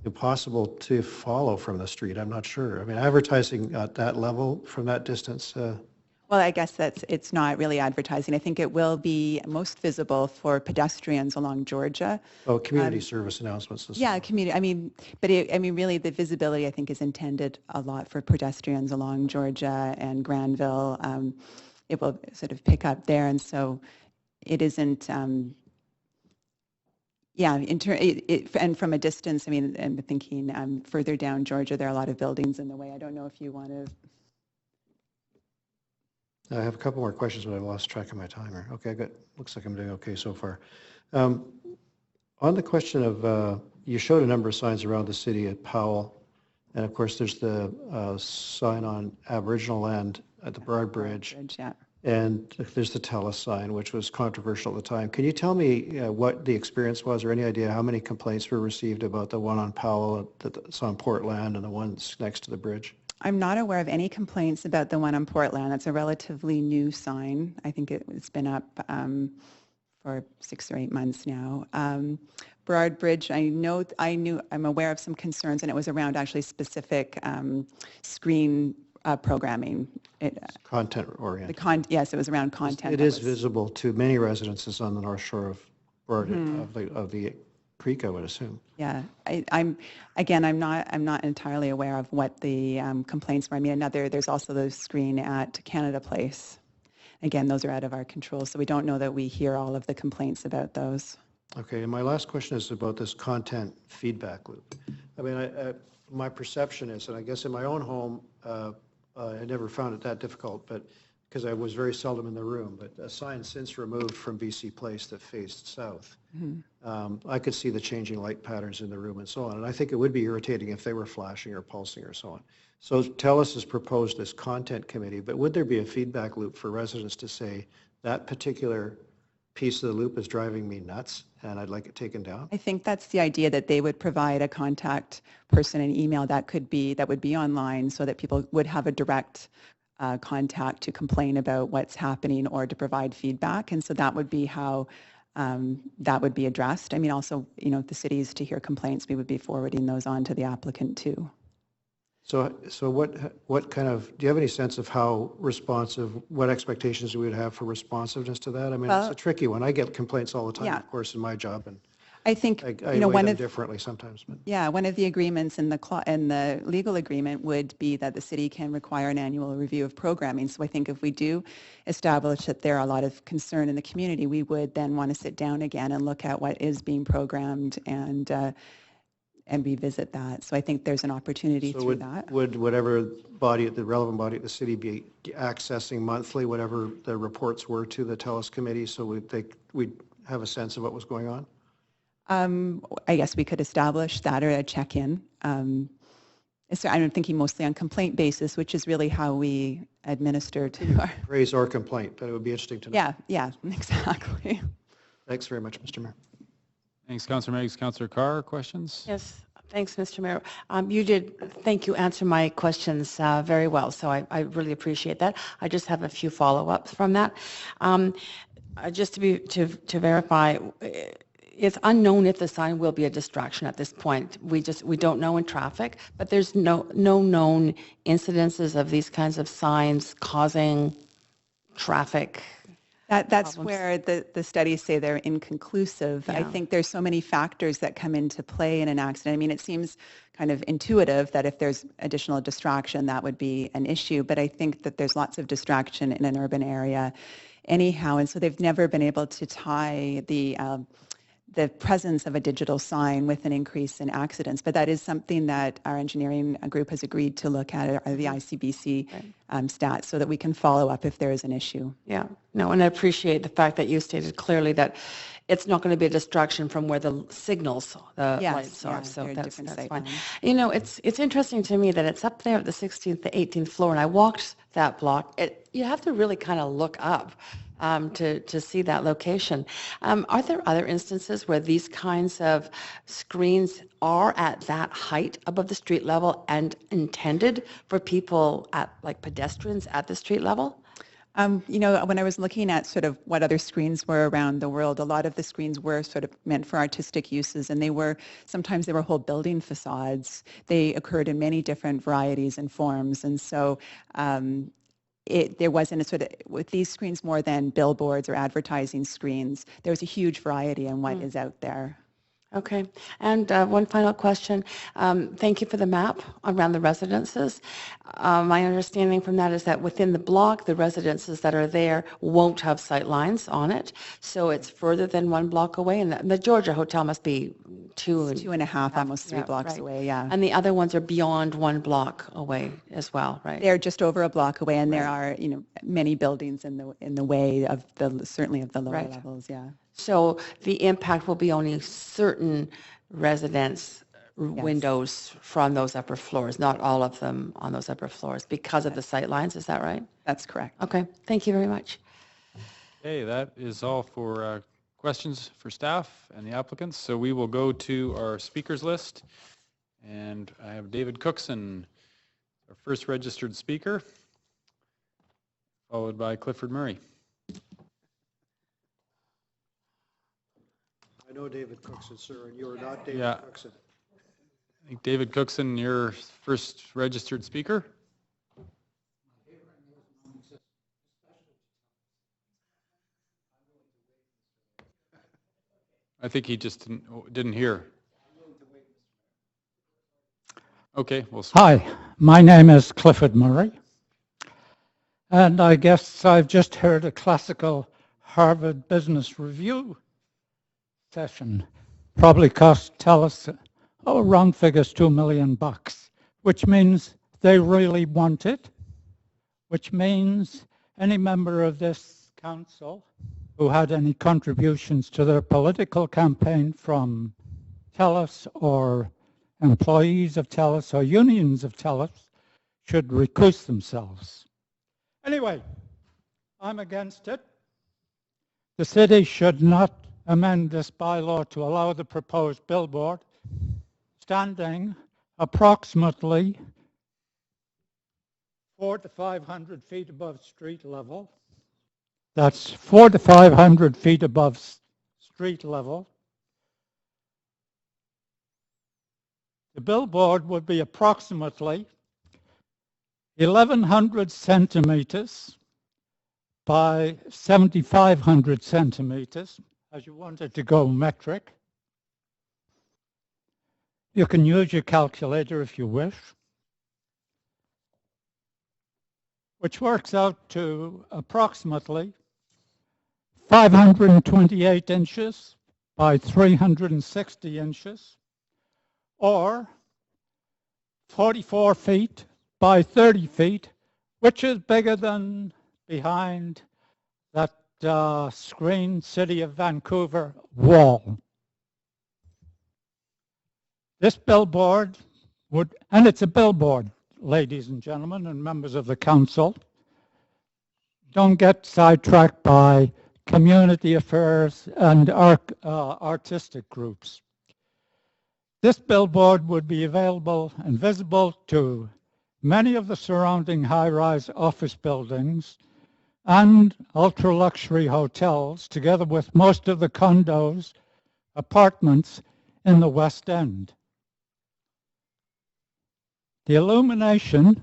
impossible to follow from the street. I'm not sure. I mean, advertising at that level from that distance. Well, I guess it's not really advertising. I think it will be most visible for pedestrians along Georgia. Oh, community service announcements. Yeah, community. I mean, but really the visibility I think is intended a lot for pedestrians along Georgia and Granville. It will sort of pick up there, and so it isn't. Yeah, and from a distance, I mean, I'm thinking further down Georgia, there are a lot of buildings in the way. I don't know if you want to. I have a couple more questions, but I've lost track of my timer. Okay, good. Looks like I'm doing okay so far. On the question of, you showed a number of signs around the city at Powell, and of course there's the sign on Aboriginal land at the Burrard Bridge. Yeah. And there's the TELUS sign, which was controversial at the time. Can you tell me what the experience was, or any idea how many complaints were received about the one on Powell that's on Portland and the ones next to the bridge? I'm not aware of any complaints about the one on Portland. That's a relatively new sign. I think it's been up for 6 or 8 months now. Burrard Bridge, I'm aware of some concerns, and it was around actually specific screen programming. Content oriented. Yes, it was around content. It is visible to many residences on the north shore of Burrard, of the creek, I would assume. Yeah, I'm not entirely aware of what the complaints were. I mean, there's also the screen at Canada Place. Again, those are out of our control, so we don't know that we hear all of the complaints about those. Okay, and my last question is about this content feedback loop. I mean, my perception is, and I guess in my own home, I never found it that difficult, but because I was very seldom in the room, but a sign since removed from BC Place that faced south, I could see the changing light patterns in the room and so on. And I think it would be irritating if they were flashing or pulsing or so on. So TELUS has proposed this content committee, but would there be a feedback loop for residents to say that particular piece of the loop is driving me nuts and I'd like it taken down? I think that's the idea, that they would provide a contact person, an email that would be online, so that people would have a direct contact to complain about what's happening or to provide feedback. And so that would be how that would be addressed. I mean, also, if the city is to hear complaints, we would be forwarding those on to the applicant too. So what kind of, do you have any sense of how responsive, what expectations we would have for responsiveness to that? I mean, it's a tricky one. I get complaints all the time, of course, in my job, and I think I weigh them differently sometimes. But. Yeah, one of the agreements in the legal agreement would be that the city can require an annual review of programming. So I think if we do establish that there are a lot of concern in the community, we would then want to sit down again and look at what is being programmed and revisit that. So I think there's an opportunity through that. Would whatever body, the relevant body at the city, be accessing monthly whatever the reports were to the TELUS committee, so we'd have a sense of what was going on? I guess we could establish that, or a check-in. So I'm thinking mostly on complaint basis, which is really how we administer to our... Raise or complaint, but it would be interesting to know. Yeah, exactly. Thanks very much, Mr. Mayor. Thanks, Councillor Meigs. Councillor Carr, questions? Yes, thanks, Mr. Mayor. Thank you, answer my questions very well, so I really appreciate that. I just have a few follow-ups from that. Just to verify, it's unknown if the sign will be a distraction at this point. We don't know in traffic, but there's no known incidences of these kinds of signs causing traffic. That's problems. where the studies say they're inconclusive. Yeah. I think there's so many factors that come into play in an accident. I mean, it seems kind of intuitive that if there's additional distraction, that would be an issue. But I think that there's lots of distraction in an urban area anyhow. And so they've never been able to tie the presence of a digital sign with an increase in accidents. But that is something that our engineering group has agreed to look at, the ICBC stats, so that we can follow up if there is an issue. Yeah, no, and I appreciate the fact that you stated clearly that it's not going to be a distraction from where the signals, the Yes, lights are. yeah, So they're that's different fine. sight lines. You know, it's interesting to me that it's up there at the 16th to 18th floor, and I walked that block. You have to really kind of look up to see that location. Are there other instances where these kinds of screens are at that height above the street level and intended for people at, like pedestrians at the street level? You know, when I was looking at sort of what other screens were around the world, a lot of the screens were sort of meant for artistic uses, and sometimes they were whole building facades. They occurred in many different varieties and forms, and so there wasn't a sort of, with these screens more than billboards or advertising screens, there's a huge variety in what is out there. Okay. And one final question. Thank you for the map around the residences. My understanding from that is that within the block, the residences that are there won't have sight lines on it. So it's further than 1 block away. And the Georgia Hotel must be two and a half, almost 3 blocks right. away, yeah. And the other ones are beyond 1 block away as well, right? They're just over a block away, and there are, you know, many buildings in the way of certainly of the lower levels, yeah. So the impact will be only certain residents' windows from those upper floors, not all of them on those upper floors because of the sight lines, is that right? That's correct. Okay, thank you very much. Okay, that is all for questions for staff and the applicants. So we will go to our speakers list. And I have David Cookson, our first registered speaker, followed by Clifford Murray. I know David Cookson, sir, and you are not David Cookson. I think David Cookson, your first registered speaker. I think he just didn't hear. Okay, we'll switch. Hi, my name is Clifford Murray, and I guess I've just heard a classical Harvard Business Review session. Probably cost TELUS, round figures, $2 million, which means they really want it, which means any member of this council who had any contributions to their political campaign from TELUS or employees of TELUS or unions of TELUS should recuse themselves. Anyway, I'm against it. The city should not amend this bylaw to allow the proposed billboard standing approximately 400 to 500 feet above street level. That's 400 to 500 feet above street level. The billboard would be approximately 1,100 centimeters by 7,500 centimeters, as you wanted to go metric. You can use your calculator if you wish, which works out to approximately 528 inches by 360 inches, or 44 feet by 30 feet, which is bigger than behind that screen City of Vancouver wall. This billboard would, and it's a billboard, ladies and gentlemen and members of the council, don't get sidetracked by community affairs and artistic groups. This billboard would be available and visible to many of the surrounding high-rise office buildings and ultra-luxury hotels, together with most of the condos, apartments in the West End. The illumination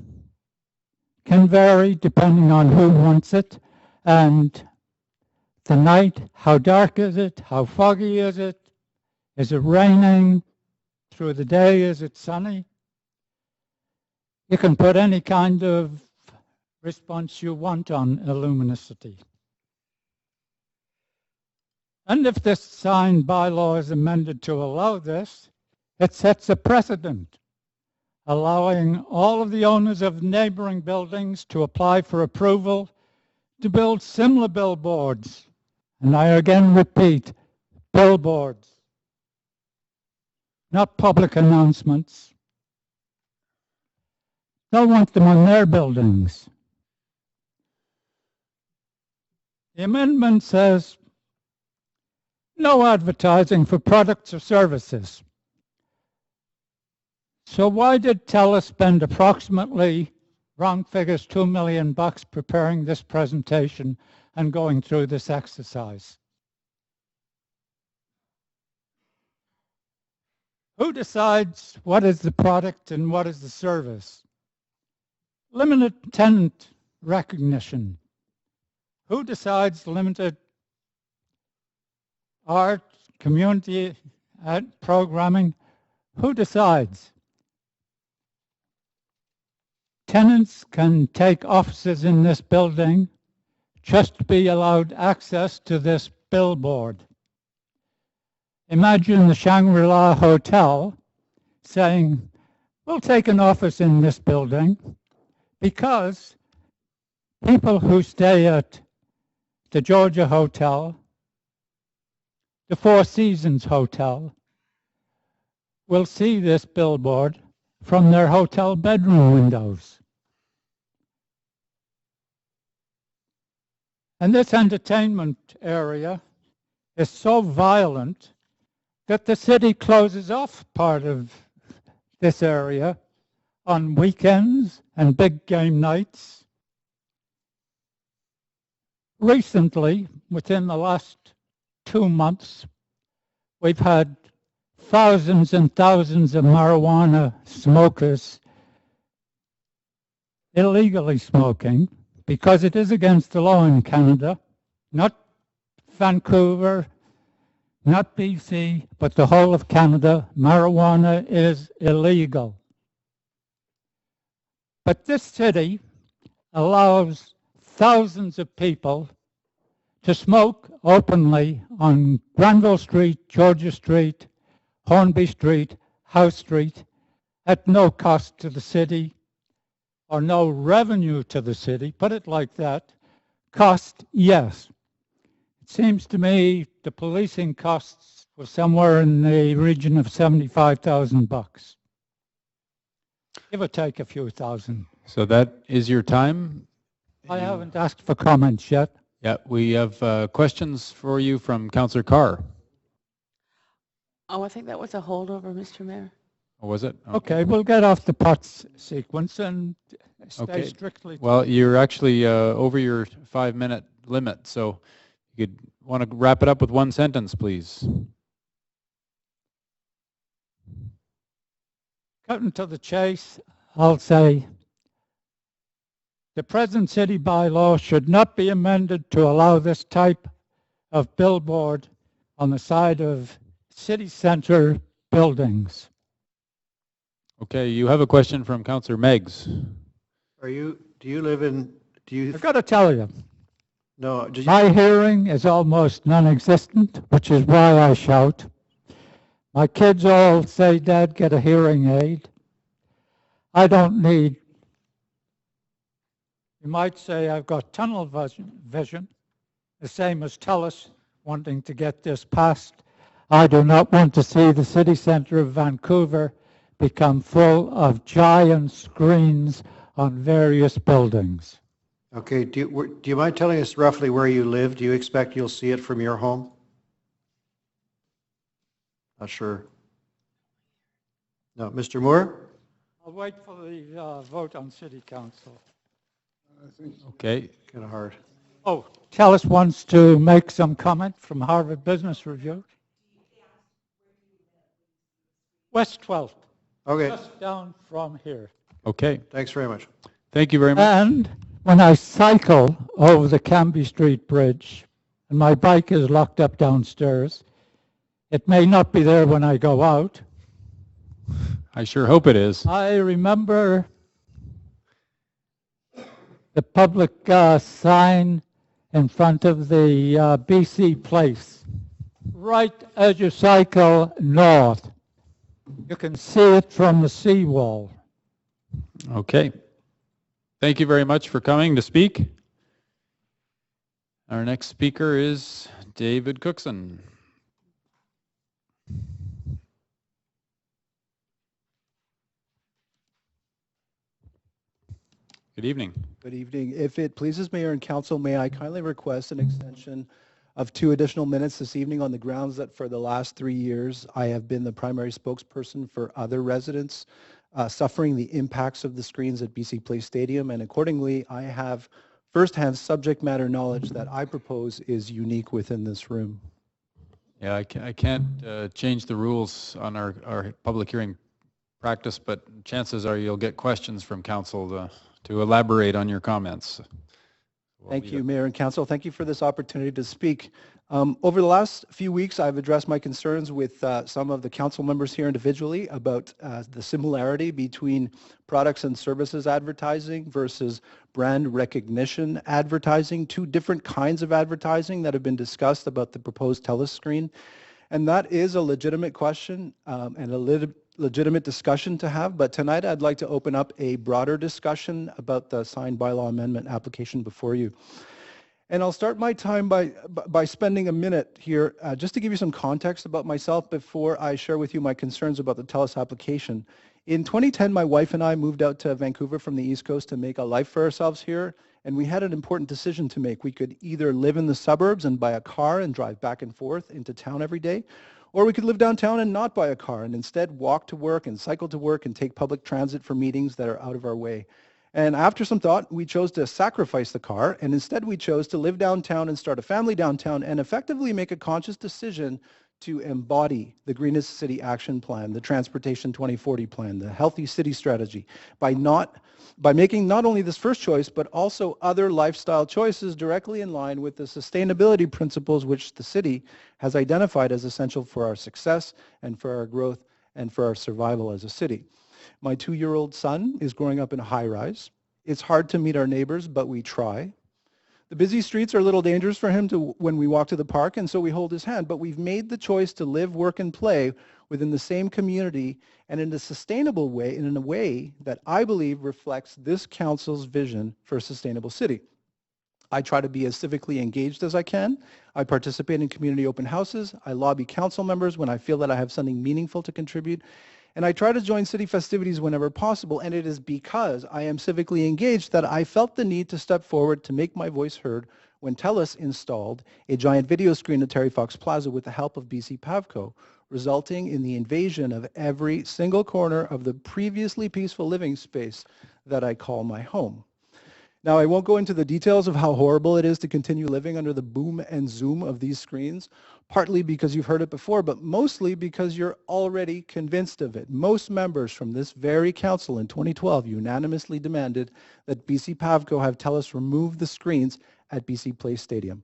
can vary depending on who wants it, and the night, how dark is it, how foggy is it raining, through the day, is it sunny? You can put any kind of response you want on illuminosity. And if this sign bylaw is amended to allow this, it sets a precedent, allowing all of the owners of neighboring buildings to apply for approval to build similar billboards. And I again repeat, billboards, not public announcements. Don't want them on their buildings. The amendment says no advertising for products or services. So why did TELUS spend approximately, round figures, $2 million preparing this presentation and going through this exercise? Who decides what is the product and what is the service? Limited tenant recognition. Who decides limited art, community programming? Who decides? Tenants can take offices in this building just to be allowed access to this billboard. Imagine the Shangri-La Hotel saying, we'll take an office in this building because people who stay at the Georgia Hotel, the Four Seasons Hotel, will see this billboard from their hotel bedroom windows. And this entertainment area is so violent that the city closes off part of this area on weekends and big game nights. Recently, within the last 2 months, we've had thousands and thousands of marijuana smokers illegally smoking because it is against the law in Canada, not Vancouver, not BC, but the whole of Canada. Marijuana is illegal. But this city allows thousands of people to smoke openly on Granville Street, Georgia Street, Hornby Street, House Street, at no cost to the city or no revenue to the city, put it like that. Cost, yes. It seems to me the policing costs were somewhere in the region of $75,000. Give or take a few thousand. So that is your time. I haven't asked for comments yet. Yeah, we have questions for you from Councillor Carr. Oh, I think that was a holdover, Mr. Mayor. Or was it? Okay, we'll get off the PUTS sequence and stay Okay. strictly. Well, you're actually over your 5-minute limit, so you could want to wrap it up with one sentence, please. Cutting to the chase, I'll say the present city bylaw should not be amended to allow this type of billboard on the side of city center buildings. Okay, you have a question from Councillor Meggs. Do you live in, I've got to tell you, no, did you, my hearing is almost non-existent, which is why I shout. My kids all say, Dad, get a hearing aid. I don't need. You might say I've got tunnel vision, the same as TELUS wanting to get this passed. I do not want to see the city centre of Vancouver become full of giant screens on various buildings. okay, do you mind telling us roughly where you live? Do you expect you'll see it from your home? Not sure. No, Mr. Moore? I'll wait for the vote on city council. Okay. Kind of hard. Oh, TELUS wants to make some comment from Harvard Business Review. West 12th. Okay. Just down from here. Okay. Thanks very much. Thank you very much. And when I cycle over the Cambie Street Bridge, and my bike is locked up downstairs, it may not be there when I go out. I sure hope it is. I remember the public sign in front of the BC Place, right as you cycle north. You can see it from the seawall. Okay. Thank you very much for coming to speak. Our next speaker is David Cookson. Good evening. Good evening. If it pleases Mayor and Council, may I kindly request an extension of 2 additional minutes this evening on the grounds that for the last 3 years, I have been the primary spokesperson for other residents suffering the impacts of the screens at BC Place Stadium, and accordingly, I have firsthand subject matter knowledge that I propose is unique within this room. Yeah, I can't change the rules on our public hearing practice, but chances are you'll get questions from council to elaborate on your comments. Thank you, Mayor and Council. Thank you for this opportunity to speak. Over the last few weeks, I've addressed my concerns with some of the council members here individually about the similarity between products and services advertising versus brand recognition advertising, 2 different kinds of advertising that have been discussed about the proposed telescreen. And that is a legitimate question and a legitimate discussion to have, but tonight I'd like to open up a broader discussion about the signed bylaw amendment application before you. And I'll start my time by spending a minute here just to give you some context about myself before I share with you my concerns about the TELUS application. In 2010, my wife and I moved out to Vancouver from the East Coast to make a life for ourselves here, and we had an important decision to make. We could either live in the suburbs and buy a car and drive back and forth into town every day, or we could live downtown and not buy a car and instead walk to work and cycle to work and take public transit for meetings that are out of our way. And after some thought, we chose to sacrifice the car, and instead we chose to live downtown and start a family downtown and effectively make a conscious decision to embody the Greenest City Action Plan, the Transportation 2040 Plan, the Healthy City Strategy, by making not only this first choice, but also other lifestyle choices directly in line with the sustainability principles which the city has identified as essential for our success and for our growth and for our survival as a city. My 2-year-old son is growing up in a high-rise. It's hard to meet our neighbors, but we try. The busy streets are a little dangerous for him when we walk to the park, and so we hold his hand, but we've made the choice to live, work, and play within the same community and in a sustainable way, and in a way that I believe reflects this council's vision for a sustainable city. I try to be as civically engaged as I can. I participate in community open houses. I lobby council members when I feel that I have something meaningful to contribute. And I try to join city festivities whenever possible, and it is because I am civically engaged that I felt the need to step forward to make my voice heard when TELUS installed a giant video screen at Terry Fox Plaza with the help of BC Pavco, resulting in the invasion of every single corner of the previously peaceful living space that I call my home. Now, I won't go into the details of how horrible it is to continue living under the boom and zoom of these screens, partly because you've heard it before, but mostly because you're already convinced of it. Most members from this very council in 2012 unanimously demanded that BC Pavco have TELUS remove the screens at BC Place Stadium.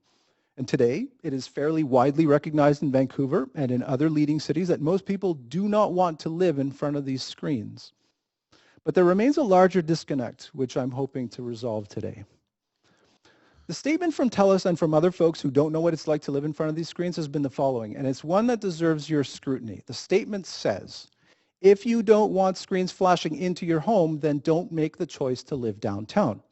And today, it is fairly widely recognized in Vancouver and in other leading cities that most people do not want to live in front of these screens. But there remains a larger disconnect, which I'm hoping to resolve today. The statement from TELUS and from other folks who don't know what it's like to live in front of these screens has been the following, and it's one that deserves your scrutiny. The statement says, if you don't want screens flashing into your home, then don't make the choice to live downtown.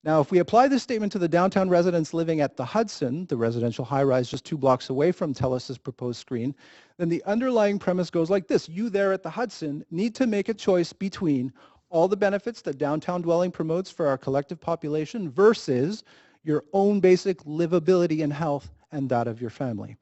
Now, if we apply this statement to the downtown residents living at the Hudson, the residential high-rise just 2 blocks away from TELUS's proposed screen, then the underlying premise goes like this. You there at the Hudson need to make a choice between all the benefits that downtown dwelling promotes for our collective population versus your own basic livability and health and that of your family.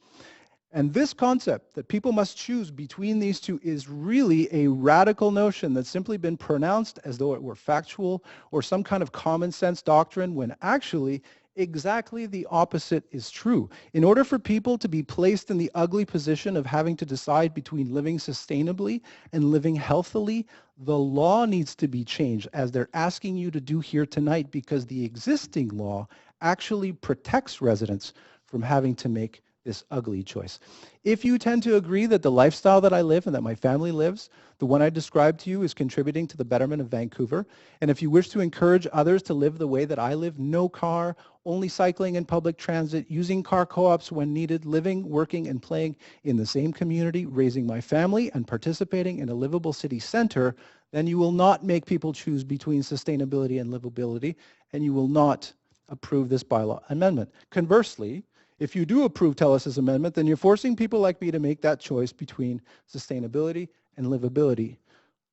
And this concept that people must choose between these two is really a radical notion that's simply been pronounced as though it were factual or some kind of common sense doctrine, when actually exactly the opposite is true. In order for people to be placed in the ugly position of having to decide between living sustainably and living healthily, the law needs to be changed, as they're asking you to do here tonight, because the existing law actually protects residents from having to make this ugly choice. If you tend to agree that the lifestyle that I live and that my family lives, the one I described to you, is contributing to the betterment of Vancouver, and if you wish to encourage others to live the way that I live, no car, only cycling and public transit, using car co-ops when needed, living, working, and playing in the same community, raising my family, and participating in a livable city center, then you will not make people choose between sustainability and livability, and you will not approve this bylaw amendment. Conversely, if you do approve TELUS's amendment, then you're forcing people like me to make that choice between sustainability and livability.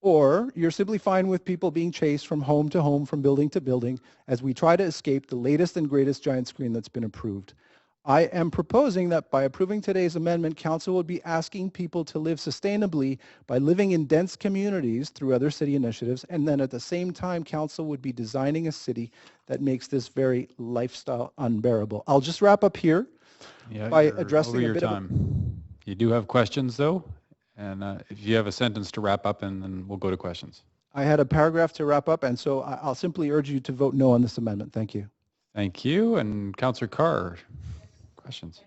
or you're simply fine with people being chased from home to home, from building to building, as we try to escape the latest and greatest giant screen that's been approved. I am proposing that by approving today's amendment, Council would be asking people to live sustainably by living in dense communities through other city initiatives, and then at the same time, Council would be designing a city that makes this very lifestyle unbearable. I'll just wrap up here by addressing over a your bit time. You do have questions, though, and if you have a sentence to wrap up, and then we'll go to questions. I had a paragraph to wrap up, and so I'll simply urge you to vote no on this amendment. Thank you. Thank you, and Councillor Carr. Questions?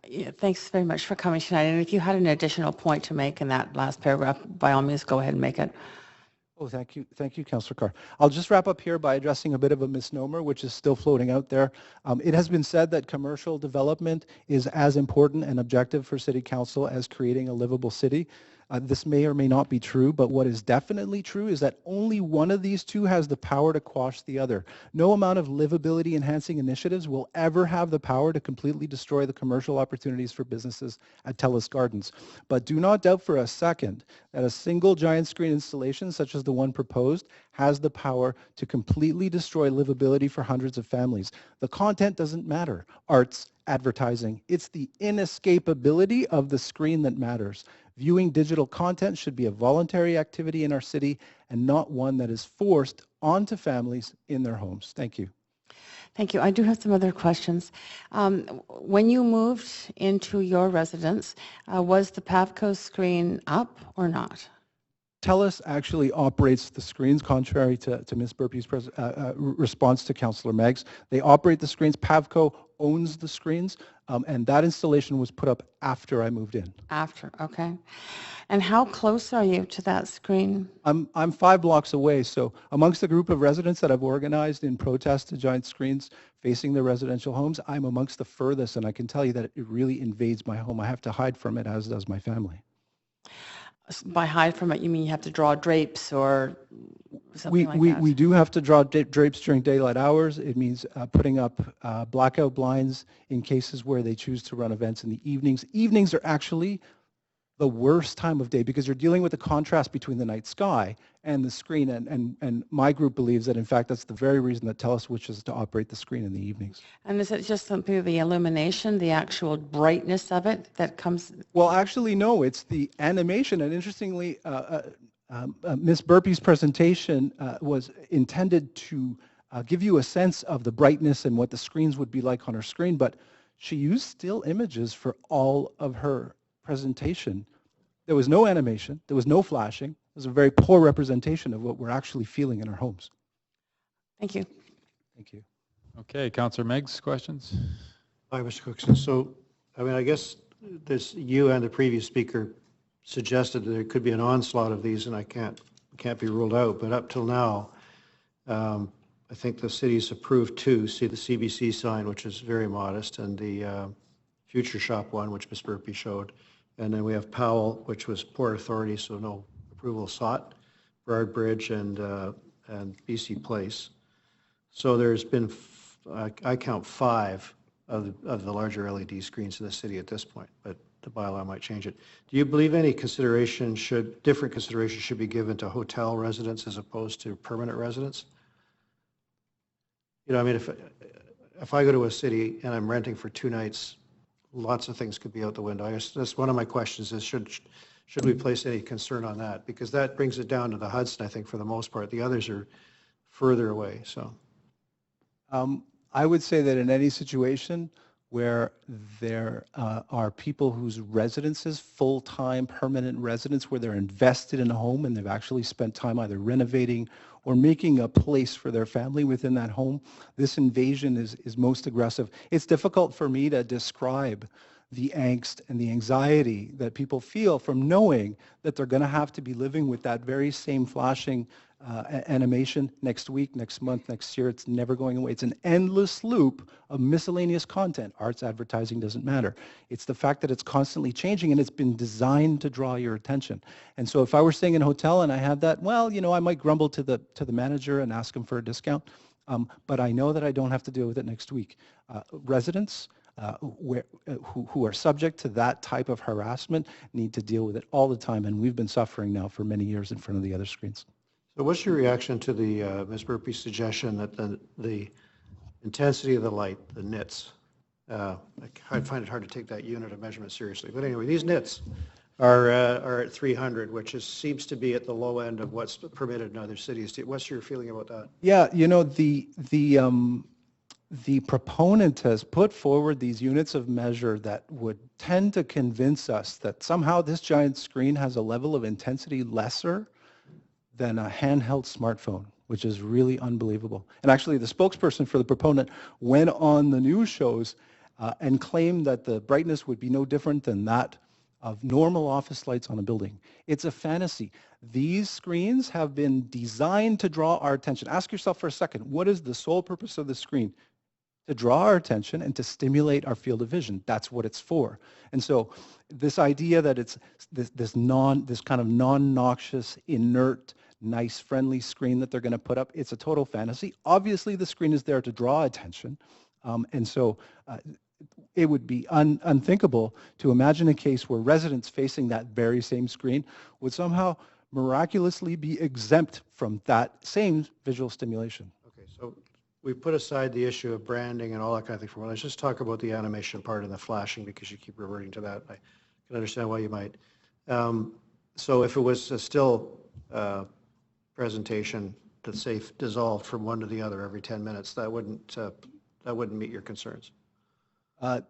Yeah, thanks very much for coming tonight. And if you had an additional point to make in that last paragraph, by all means, go ahead and make it. Oh, thank you, Councillor Carr. I'll just wrap up here by addressing a bit of a misnomer, which is still floating out there. It has been said that commercial development is as important and objective for City Council as creating a livable city. This may or may not be true, but what is definitely true is that only one of these two has the power to quash the other. No amount of livability enhancing initiatives will ever have the power to completely destroy the commercial opportunities for businesses at Telus Gardens. But do not doubt for a second that a single giant screen installation, such as the one proposed, has the power to completely destroy livability for hundreds of families. The content doesn't matter. Arts, advertising, it's the inescapability of the screen that matters. Viewing digital content should be a voluntary activity in our city and not one that is forced onto families in their homes. Thank you. Thank you. I do have some other questions. When you moved into your residence, was the Pavco screen up or not? TELUS actually operates the screens, contrary to Ms. Burpee's response to Councillor Meggs. They operate the screens. Pavco owns the screens, and that installation was put up after I moved in. After, okay. And how close are you to that screen? I'm 5 blocks away, so amongst the group of residents that I've organized in protest to giant screens facing their residential homes, I'm amongst the furthest, and I can tell you that it really invades my home. I have to hide from it, as does my family. By hide from it, you mean you have to draw drapes or something like that? We do have to draw drapes during daylight hours. It means putting up blackout blinds in cases where they choose to run events in the evenings. Evenings are actually the worst time of day because you're dealing with the contrast between the night sky and the screen. And my group believes that, in fact, that's the very reason that TELUS wishes to operate the screen in the evenings. And is it just simply the illumination, the actual brightness of it that comes? Well, actually, no, it's the animation. And interestingly, Ms. Burpee's presentation was intended to give you a sense of the brightness and what the screens would be like on her screen, but she used still images for all of her presentation. There was no animation, there was no flashing. It was a very poor representation of what we're actually feeling in our homes. Thank you. Thank you. Okay, Councillor Meggs, questions? Hi, Mr. Cookson. So, I mean, I guess you and the previous speaker suggested that there could be an onslaught of these, and I can't be ruled out. But up till now, I think the city's approved 2. See the CBC sign, which is very modest, and the Future Shop one, which Ms. Burpee showed. And then we have Powell, which was Port Authority, so no approval sought, Burrard Bridge, and BC Place. So there's been, I count 5 of the larger LED screens in the city at this point, but the bylaw might change it. Do you believe any different consideration should be given to hotel residents as opposed to permanent residents? You know, I mean, if I go to a city and I'm renting for 2 nights, lots of things could be out the window. I guess that's one of my questions is should we place any concern on that? Because that brings it down to the Hudson, I think, for the most part. The others are further away, so. I would say that in any situation where there are people whose residences, full-time permanent residents, where they're invested in a home and they've actually spent time either renovating or making a place for their family within that home, this invasion is most aggressive. It's difficult for me to describe the angst and the anxiety that people feel from knowing that they're going to have to be living with that very same flashing animation next week, next month, next year. It's never going away. It's an endless loop of miscellaneous content. Arts, advertising, doesn't matter. It's the fact that it's constantly changing and it's been designed to draw your attention. And so if I were staying in a hotel and I had that, well, you know, I might grumble to the manager and ask him for a discount. But I know that I don't have to deal with it next week. Residents who are subject to that type of harassment need to deal with it all the time, and we've been suffering now for many years in front of the other screens. So what's your reaction to the Ms. Burpee's suggestion that the intensity of the light, the nits, I find it hard to take that unit of measurement seriously. But anyway, these nits are at 300, which seems to be at the low end of what's permitted in other cities. What's your feeling about that? Yeah, you know, the proponent has put forward these units of measure that would tend to convince us that somehow this giant screen has a level of intensity lesser than a handheld smartphone, which is really unbelievable. And actually, the spokesperson for the proponent went on the news shows and claimed that the brightness would be no different than that of normal office lights on a building. It's a fantasy. These screens have been designed to draw our attention. Ask yourself for a second, what is the sole purpose of the screen? To draw our attention and to stimulate our field of vision. That's what it's for. And so this idea that it's this kind of non-noxious, inert, nice, friendly screen that they're going to put up, it's a total fantasy. Obviously, the screen is there to draw attention. And so it would be unthinkable to imagine a case where residents facing that very same screen would somehow miraculously be exempt from that same visual stimulation. Okay, so we put aside the issue of branding and all that kind of thing for a while. Let's just talk about the animation part and the flashing, because you keep reverting to that. I can understand why you might. So if it was a still presentation that's say dissolved from one to the other every 10 minutes, that wouldn't meet your concerns.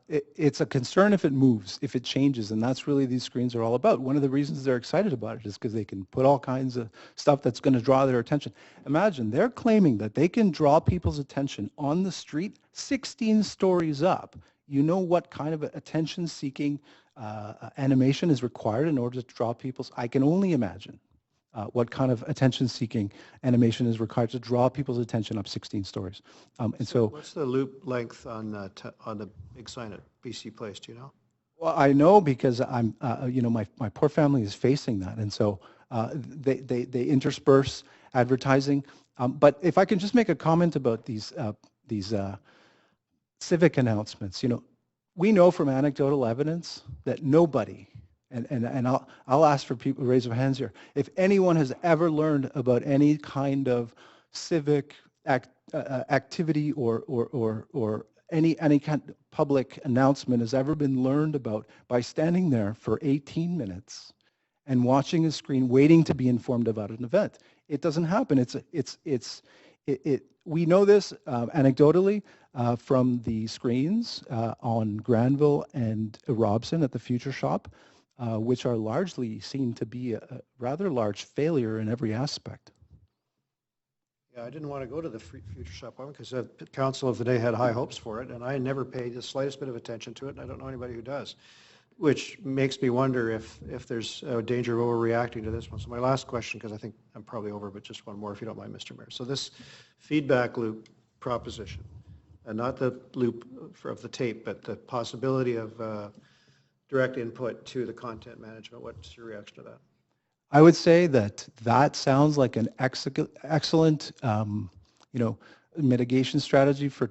It's a concern if it moves, if it changes, and that's really these screens are all about. One of the reasons they're excited about it is because they can put all kinds of stuff that's going to draw their attention. Imagine, they're claiming that they can draw people's attention on the street 16 stories up. You know what kind of attention-seeking animation is required in order to draw people's, I can only imagine what kind of attention-seeking animation is required to draw people's attention up 16 stories. And so, what's the loop length on the big sign at BC Place? Do you know? Well, I know because I'm, you know, my poor family is facing that, and so they intersperse advertising. But if I can just make a comment about these civic announcements, you know, we know from anecdotal evidence that nobody. And I'll ask for people to raise their hands here. If anyone has ever learned about any kind of civic activity or any kind of public announcement has ever been learned about by standing there for 18 minutes and watching a screen, waiting to be informed about an event, it doesn't happen. We know this anecdotally from the screens on Granville and Robson at the Future Shop. Which are largely seen to be a rather large failure in every aspect. Yeah, I didn't want to go to the Future Shop one because the council of the day had high hopes for it, and I never paid the slightest bit of attention to it, and I don't know anybody who does, which makes me wonder if there's a danger of overreacting to this one. So my last question, because I think I'm probably over, but just one more if you don't mind, Mr. Mayor. So this feedback loop proposition, and not the loop of the tape, but the possibility of direct input to the content management. What's your reaction to that? I would say that sounds like an excellent, you know, mitigation strategy for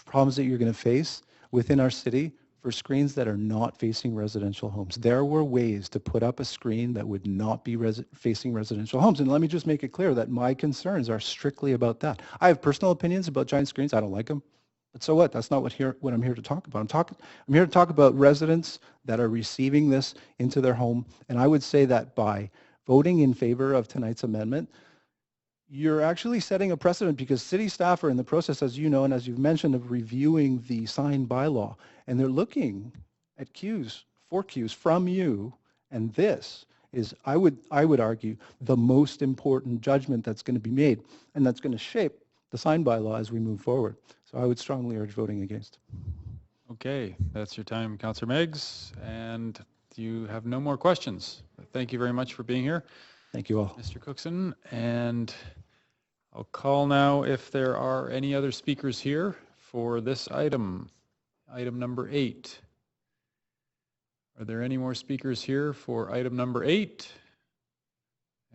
problems that you're going to face within our city for screens that are not facing residential homes. There were ways to put up a screen that would not be facing residential homes. And let me just make it clear that my concerns are strictly about that. I have personal opinions about giant screens. I don't like them. But so what? That's not what I'm here to talk about. I'm here to talk about residents that are receiving this into their home. And I would say that by voting in favor of tonight's amendment, you're actually setting a precedent because city staff are in the process, as you know, and as you've mentioned, of reviewing the sign bylaw. And they're looking at cues, for cues from you. And this is, I would argue, the most important judgment that's going to be made. And that's going to shape the sign bylaw as we move forward. So I would strongly urge voting against. Okay, that's your time, Councillor Meggs, and you have no more questions. Thank you very much for being here. Thank you all. Mr. Cookson, and I'll call now if there are any other speakers here for this item, item number 8. Are there any more speakers here for item number 8?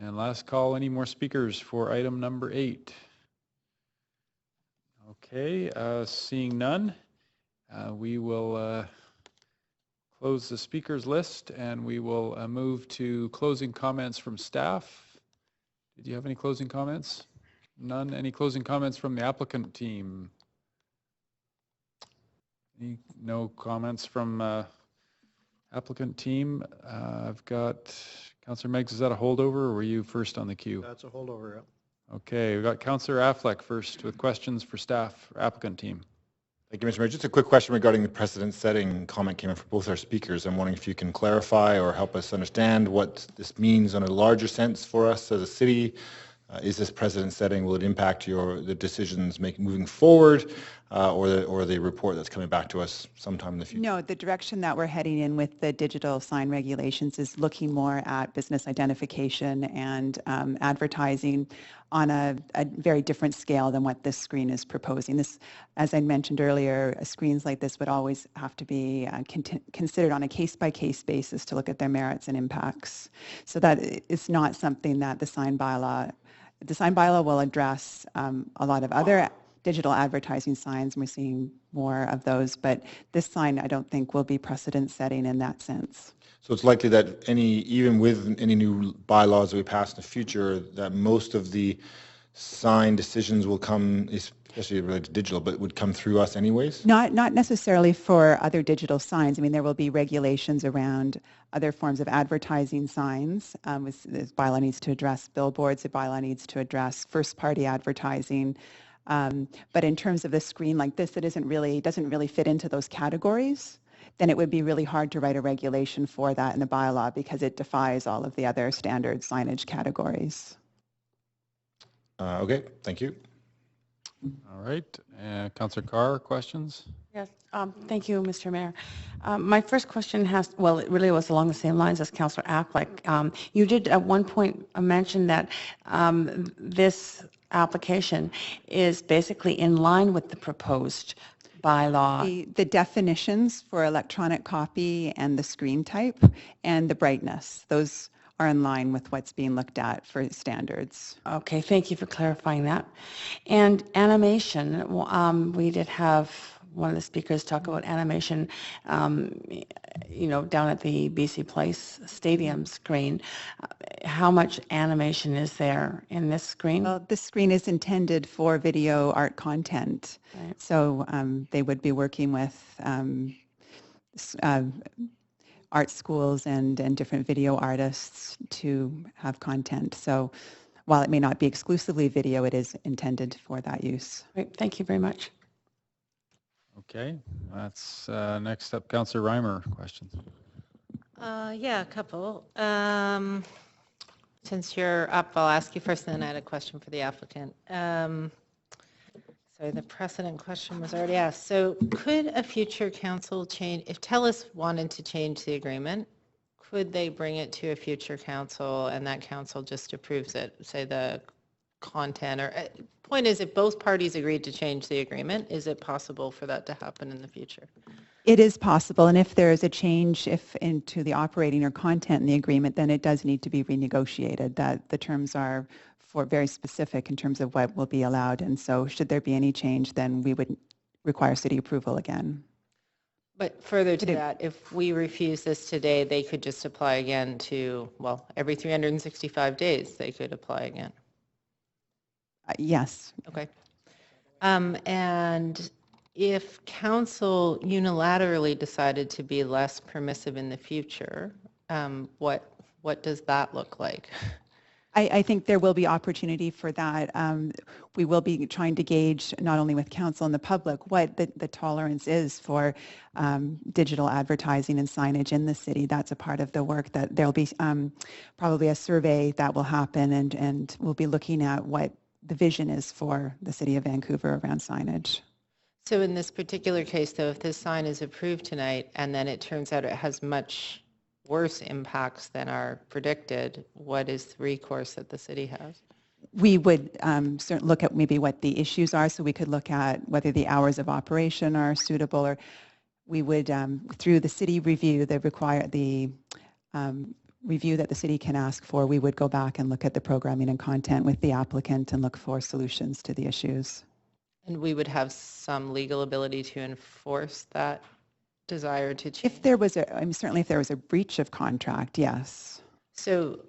And last call, any more speakers for item number 8? Okay, seeing none, we will close the speakers list and we will move to closing comments from staff. Did you have any closing comments? None. Any closing comments from the applicant team? No comments from applicant team. I've got Councillor Meggs. Is that a holdover or were you first on the queue? That's a holdover. Okay, we've got Councillor Affleck first with questions for staff or applicant team. Thank you, Mr. Mayor. Just a quick question regarding the precedent-setting comment came in for both our speakers. I'm wondering if you can clarify or help us understand what this means on a larger sense for us as a city. Is this precedent-setting? Will it impact the decisions moving forward, or the report that's coming back to us sometime in the future? No, the direction that we're heading in with the digital sign regulations is looking more at business identification and advertising on a very different scale than what this screen is proposing. This, as I mentioned earlier, screens like this would always have to be considered on a case-by-case basis to look at their merits and impacts. So that is not something that the sign bylaw will address a lot of other digital advertising signs, and we're seeing more of those, but this sign I don't think will be precedent setting in that sense. So it's likely that even with any new bylaws that we pass in the future, that most of the sign decisions will come, especially related to digital, but would come through us anyways? Not necessarily for other digital signs. I mean, there will be regulations around other forms of advertising signs. This bylaw needs to address billboards. The bylaw needs to address first-party advertising. But in terms of the screen like this, it doesn't really fit into those categories. Then it would be really hard to write a regulation for that in the bylaw because it defies all of the other standard signage categories. Okay, thank you. All right, Councillor Carr, questions? Yes, thank you, Mr. Mayor. My first question it really was along the same lines as Councillor Affleck. You did at one point mention that this application is basically in line with the proposed bylaw. The definitions for electronic copy and the screen type and the brightness, those are in line with what's being looked at for standards. Okay, thank you for clarifying that. And animation, we did have one of the speakers talk about animation, down at the BC Place Stadium screen. How much animation is there in this screen? Well, this screen is intended for video art content. Right. So they would be working with art schools and different video artists to have content. So while it may not be exclusively video, it is intended for that use. Great, thank you very much. Okay, that's next up, Councillor Reimer, questions. Yeah, a couple. Since you're up, I'll ask you first, and then I had a question for the applicant. Sorry, the precedent question was already asked. So could a future council change, if TELUS wanted to change the agreement, could they bring it to a future council and that council just approves it, say the content, or point is, if both parties agreed to change the agreement, is it possible for that to happen in the future? It is possible, and if there is a change into the operating or content in the agreement, then it does need to be renegotiated. That the terms are very specific in terms of what will be allowed, and so should there be any change, then we would require city approval again. But further to that, if we refuse this today, they could just apply again to, well, every 365 days they could apply again. Yes. Okay. And if council unilaterally decided to be less permissive in the future, what does that look like? I think there will be opportunity for that. We will be trying to gauge, not only with council and the public, what the tolerance is for digital advertising and signage in the city. That's a part of the work that there'll be probably a survey that will happen, and we'll be looking at what the vision is for the city of Vancouver around signage. So in this particular case, though, if this sign is approved tonight and then it turns out it has much worse impacts than are predicted, what is the recourse that the city has? We would certainly look at maybe what the issues are, so we could look at whether the hours of operation are suitable, or we would, through the city review, review that the city can ask for, we would go back and look at the programming and content with the applicant and look for solutions to the issues. And we would have some legal ability to enforce that desire to change? If there was a, I mean, certainly if there was a breach of contract, yes. So,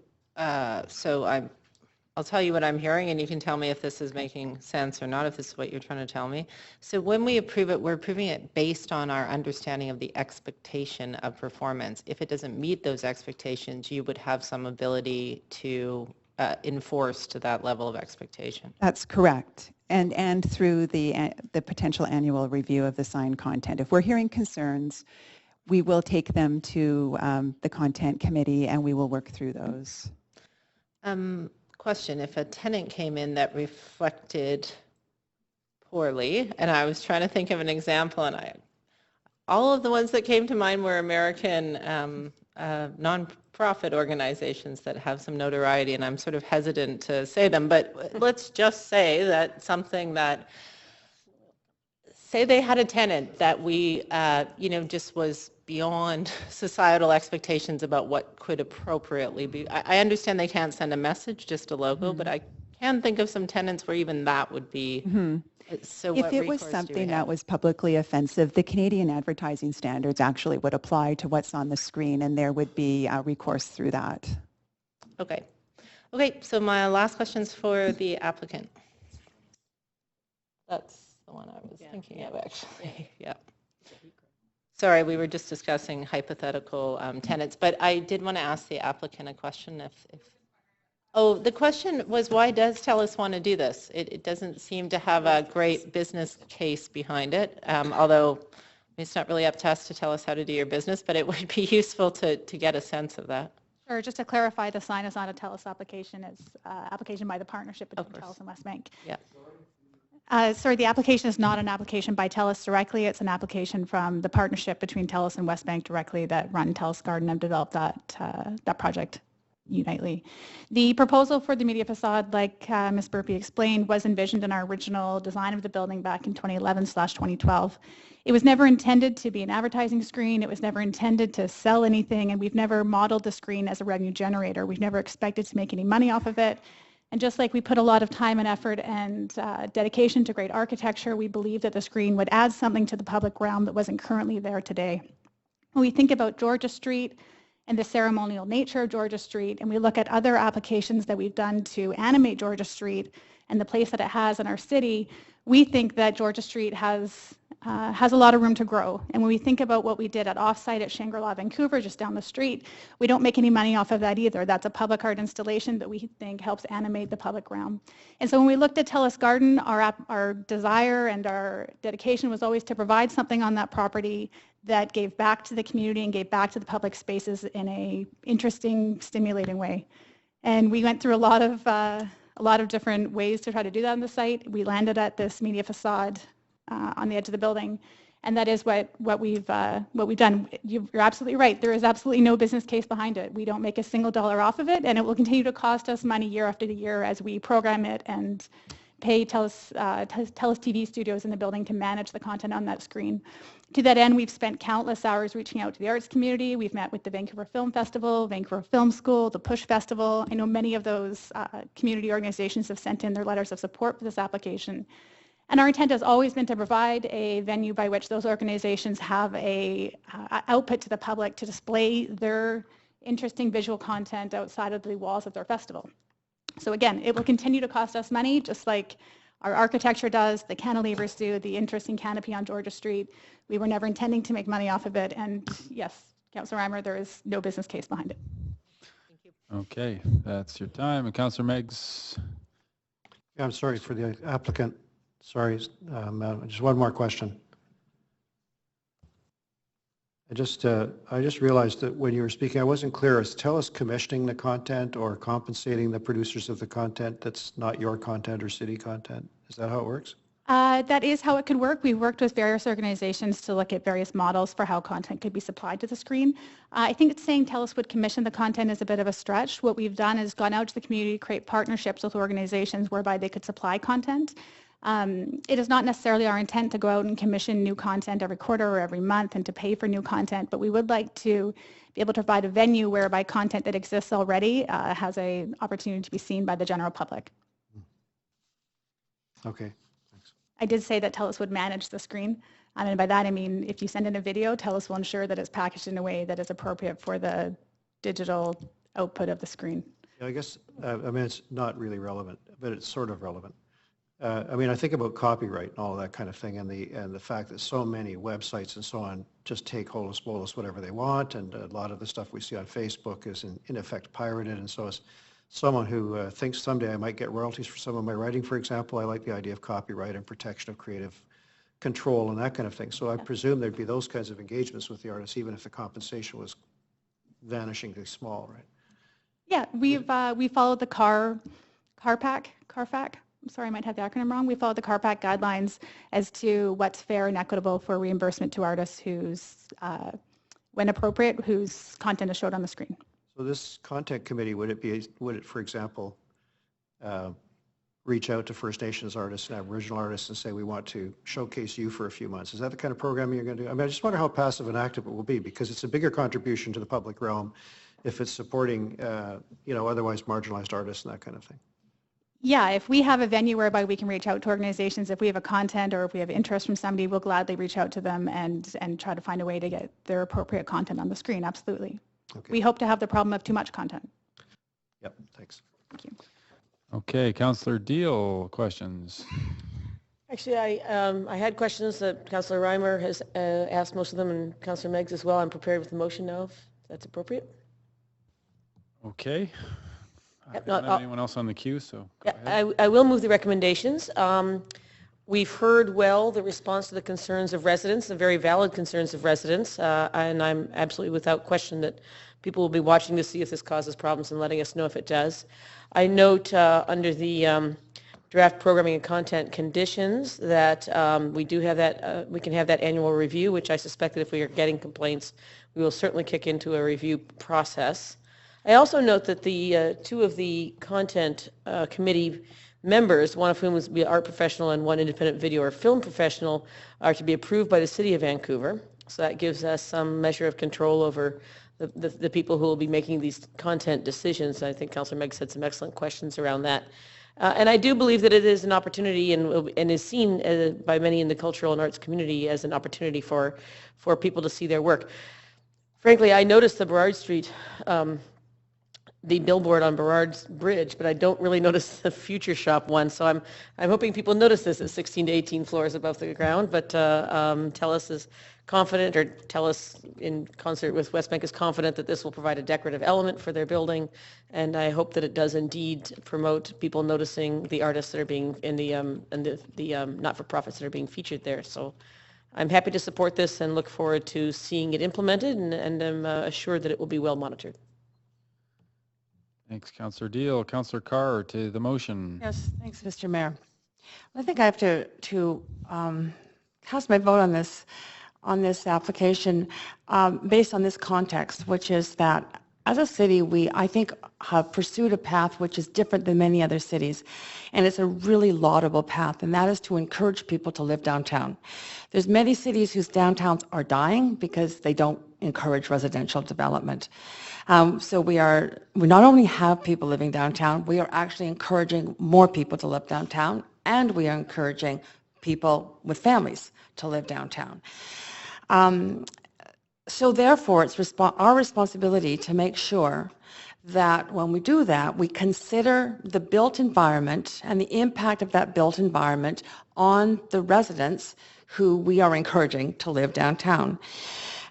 I'll tell you what I'm hearing, and you can tell me if this is making sense or not, if this is what you're trying to tell me. So when we approve it, we're approving it based on our understanding of the expectation of performance. If it doesn't meet those expectations, you would have some ability to enforce to that level of expectation. That's correct. And through the potential annual review of the sign content. If we're hearing concerns, we will take them to the content committee and we will work through those. Question, if a tenant came in that reflected poorly, and I was trying to think of an example, and all of the ones that came to mind were American nonprofit organizations that have some notoriety, and I'm sort of hesitant to say them, but let's just say that say they had a tenant that we, just was beyond societal expectations about what could appropriately be. I understand they can't send a message, just a logo, but I can think of some tenants where even that would be. So if it was something that was publicly offensive, the Canadian advertising standards actually would apply to what's on the screen, and there would be recourse through that. Okay. Okay, so my last question's for the applicant. That's the one I was thinking of, actually. Yeah. Sorry, we were just discussing hypothetical tenants, but I did want to ask the applicant a question. Oh, the question was, why does TELUS want to do this? It doesn't seem to have a great business case behind it, although it's not really up to us to tell us how to do your business, but it would be useful to get a sense of that. Sure, just to clarify, the sign is not a TELUS application, it's application by the partnership between TELUS and Westbank. Yeah. Sorry, the application is not an application by TELUS directly. It's an application from the partnership between TELUS and Westbank directly that run TELUS Garden and developed that project unitely. The proposal for the media facade, like Ms. Burpee explained, was envisioned in our original design of the building back in 2011/2012. It was never intended to be an advertising screen. It was never intended to sell anything, and we've never modeled the screen as a revenue generator. We've never expected to make any money off of it. And just like we put a lot of time and effort and dedication to great architecture, we believe that the screen would add something to the public realm that wasn't currently there today. When we think about Georgia Street and the ceremonial nature of Georgia Street, and we look at other applications that we've done to animate Georgia Street and the place that it has in our city, we think that Georgia Street has a lot of room to grow. And when we think about what we did at Offsite at Shangri-La Vancouver, just down the street, we don't make any money off of that either. That's a public art installation that we think helps animate the public realm. And so when we looked at TELUS Garden, our desire and our dedication was always to provide something on that property that gave back to the community and gave back to the public spaces in a interesting, stimulating way. And we went through a lot of different ways to try to do that on the site. We landed at this media facade on the edge of the building, and that is what we've done. You're absolutely right. There is absolutely no business case behind it. We don't make a single dollar off of it, and it will continue to cost us money year after year as we program it and pay TELUS TV studios in the building to manage the content on that screen. To that end, we've spent countless hours reaching out to the arts community. We've met with the Vancouver Film Festival, Vancouver Film School, the Push Festival. I know many of those community organizations have sent in their letters of support for this application. And our intent has always been to provide a venue by which those organizations have a output to the public to display their interesting visual content outside of the walls of their festival. So again, it will continue to cost us money, just like our architecture does, the cantilevers do, the interesting canopy on Georgia Street. We were never intending to make money off of it. And yes, Councillor Reimer, there is no business case behind it. Thank you. Okay, that's your time. And Councillor Meggs. Yeah, I'm sorry for the applicant. Sorry, just one more question. I just realized that when you were speaking, I wasn't clear. Is TELUS commissioning the content or compensating the producers of the content that's not your content or city content? Is that how it works? That is how it could work. We've worked with various organizations to look at various models for how content could be supplied to the screen. I think it's saying TELUS would commission the content is a bit of a stretch. What we've done is gone out to the community, create partnerships with organizations whereby they could supply content. It is not necessarily our intent to go out and commission new content every quarter or every month and to pay for new content, but we would like to be able to provide a venue whereby content that exists already has an opportunity to be seen by the general public. Okay. I did say that TELUS would manage the screen. And by that, I mean, if you send in a video, TELUS will ensure that it's packaged in a way that is appropriate for the digital output of the screen. Yeah, I guess, I mean, it's not really relevant, but it's sort of relevant. I mean, I think about copyright and all that kind of thing, and the fact that so many websites and so on just take holus bolus whatever they want, and a lot of the stuff we see on Facebook is in effect pirated. And so as someone who thinks someday I might get royalties for some of my writing, for example, I like the idea of copyright and protection of creative control and that kind of thing. So I presume there'd be those kinds of engagements with the artists, even if the compensation was vanishingly small, right? Yeah, we followed the CARFAC. I'm sorry, I might have the acronym wrong. We followed the CARFAC guidelines as to what's fair and equitable for reimbursement to artists whose, when appropriate, whose content is showed on the screen. So this content committee, would it, for example, reach out to First Nations artists and Aboriginal artists and say, we want to showcase you for a few months? Is that the kind of programming you're going to do? I mean, I just wonder how passive and active it will be, because it's a bigger contribution to the public realm if it's supporting, otherwise marginalized artists and that kind of thing. Yeah, if we have a venue whereby we can reach out to organizations, if we have a content or if we have interest from somebody, we'll gladly reach out to them and try to find a way to get their appropriate content on the screen, absolutely. Okay. We hope to have the problem of too much content. Yep, thanks. Thank you. Okay, Councillor Deal, questions? Actually, I had questions that Councillor Reimer has asked most of them, and Councillor Meggs as well. I'm prepared with the motion now, if that's appropriate. Okay. Yep, I don't have anyone else on the queue, so go ahead. I will move the recommendations. We've heard well the response to the concerns of residents, the very valid concerns of residents, and I'm absolutely without question that people will be watching to see if this causes problems and letting us know if it does. I note under the draft programming and content conditions that we do have that, we can have that annual review, which I suspect that if we are getting complaints, we will certainly kick into a review process. I also note that the two of the content committee members, one of whom is an art professional and one independent video or film professional, are to be approved by the City of Vancouver. So that gives us some measure of control over the people who will be making these content decisions. I think Councillor Meggs had some excellent questions around that. And I do believe that it is an opportunity and is seen by many in the cultural and arts community as an opportunity for people to see their work. Frankly, I noticed the Burrard Street the billboard on Burrard's Bridge, but I don't really notice the Future Shop one. So I'm hoping people notice this at 16 to 18 floors above the ground. But TELUS is confident, or TELUS in concert with Westbank is confident that this will provide a decorative element for their building. And I hope that it does indeed promote people noticing the artists that are being in the not-for-profits that are being featured there. So I'm happy to support this and look forward to seeing it implemented, and I'm assured that it will be well monitored. Thanks, Councillor Deal. Councillor Carr to the motion. Yes, thanks, Mr. Mayor. I think I have to cast my vote on this application based on this context, which is that as a city, we, I think, have pursued a path which is different than many other cities, and it's a really laudable path, and that is to encourage people to live downtown. There's many cities whose downtowns are dying because they don't encourage residential development. So we not only have people living downtown, we are actually encouraging more people to live downtown, and we are encouraging people with families to live downtown. So therefore, it's our responsibility to make sure that when we do that, we consider the built environment and the impact of that built environment on the residents who we are encouraging to live downtown.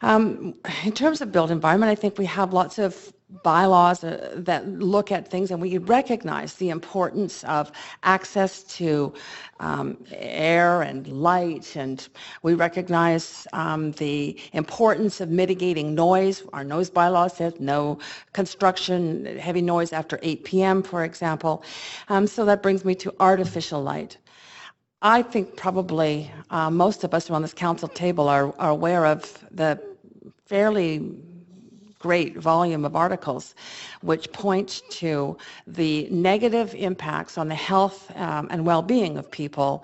In terms of built environment, I think we have lots of bylaws that look at things, and we recognize the importance of access to air and light, and we recognize the importance of mitigating noise. Our noise bylaw says no construction, heavy noise after 8 p.m., for example. So that brings me to artificial light. I think probably most of us around this council table are aware of the fairly great volume of articles which point to the negative impacts on the health and well-being of people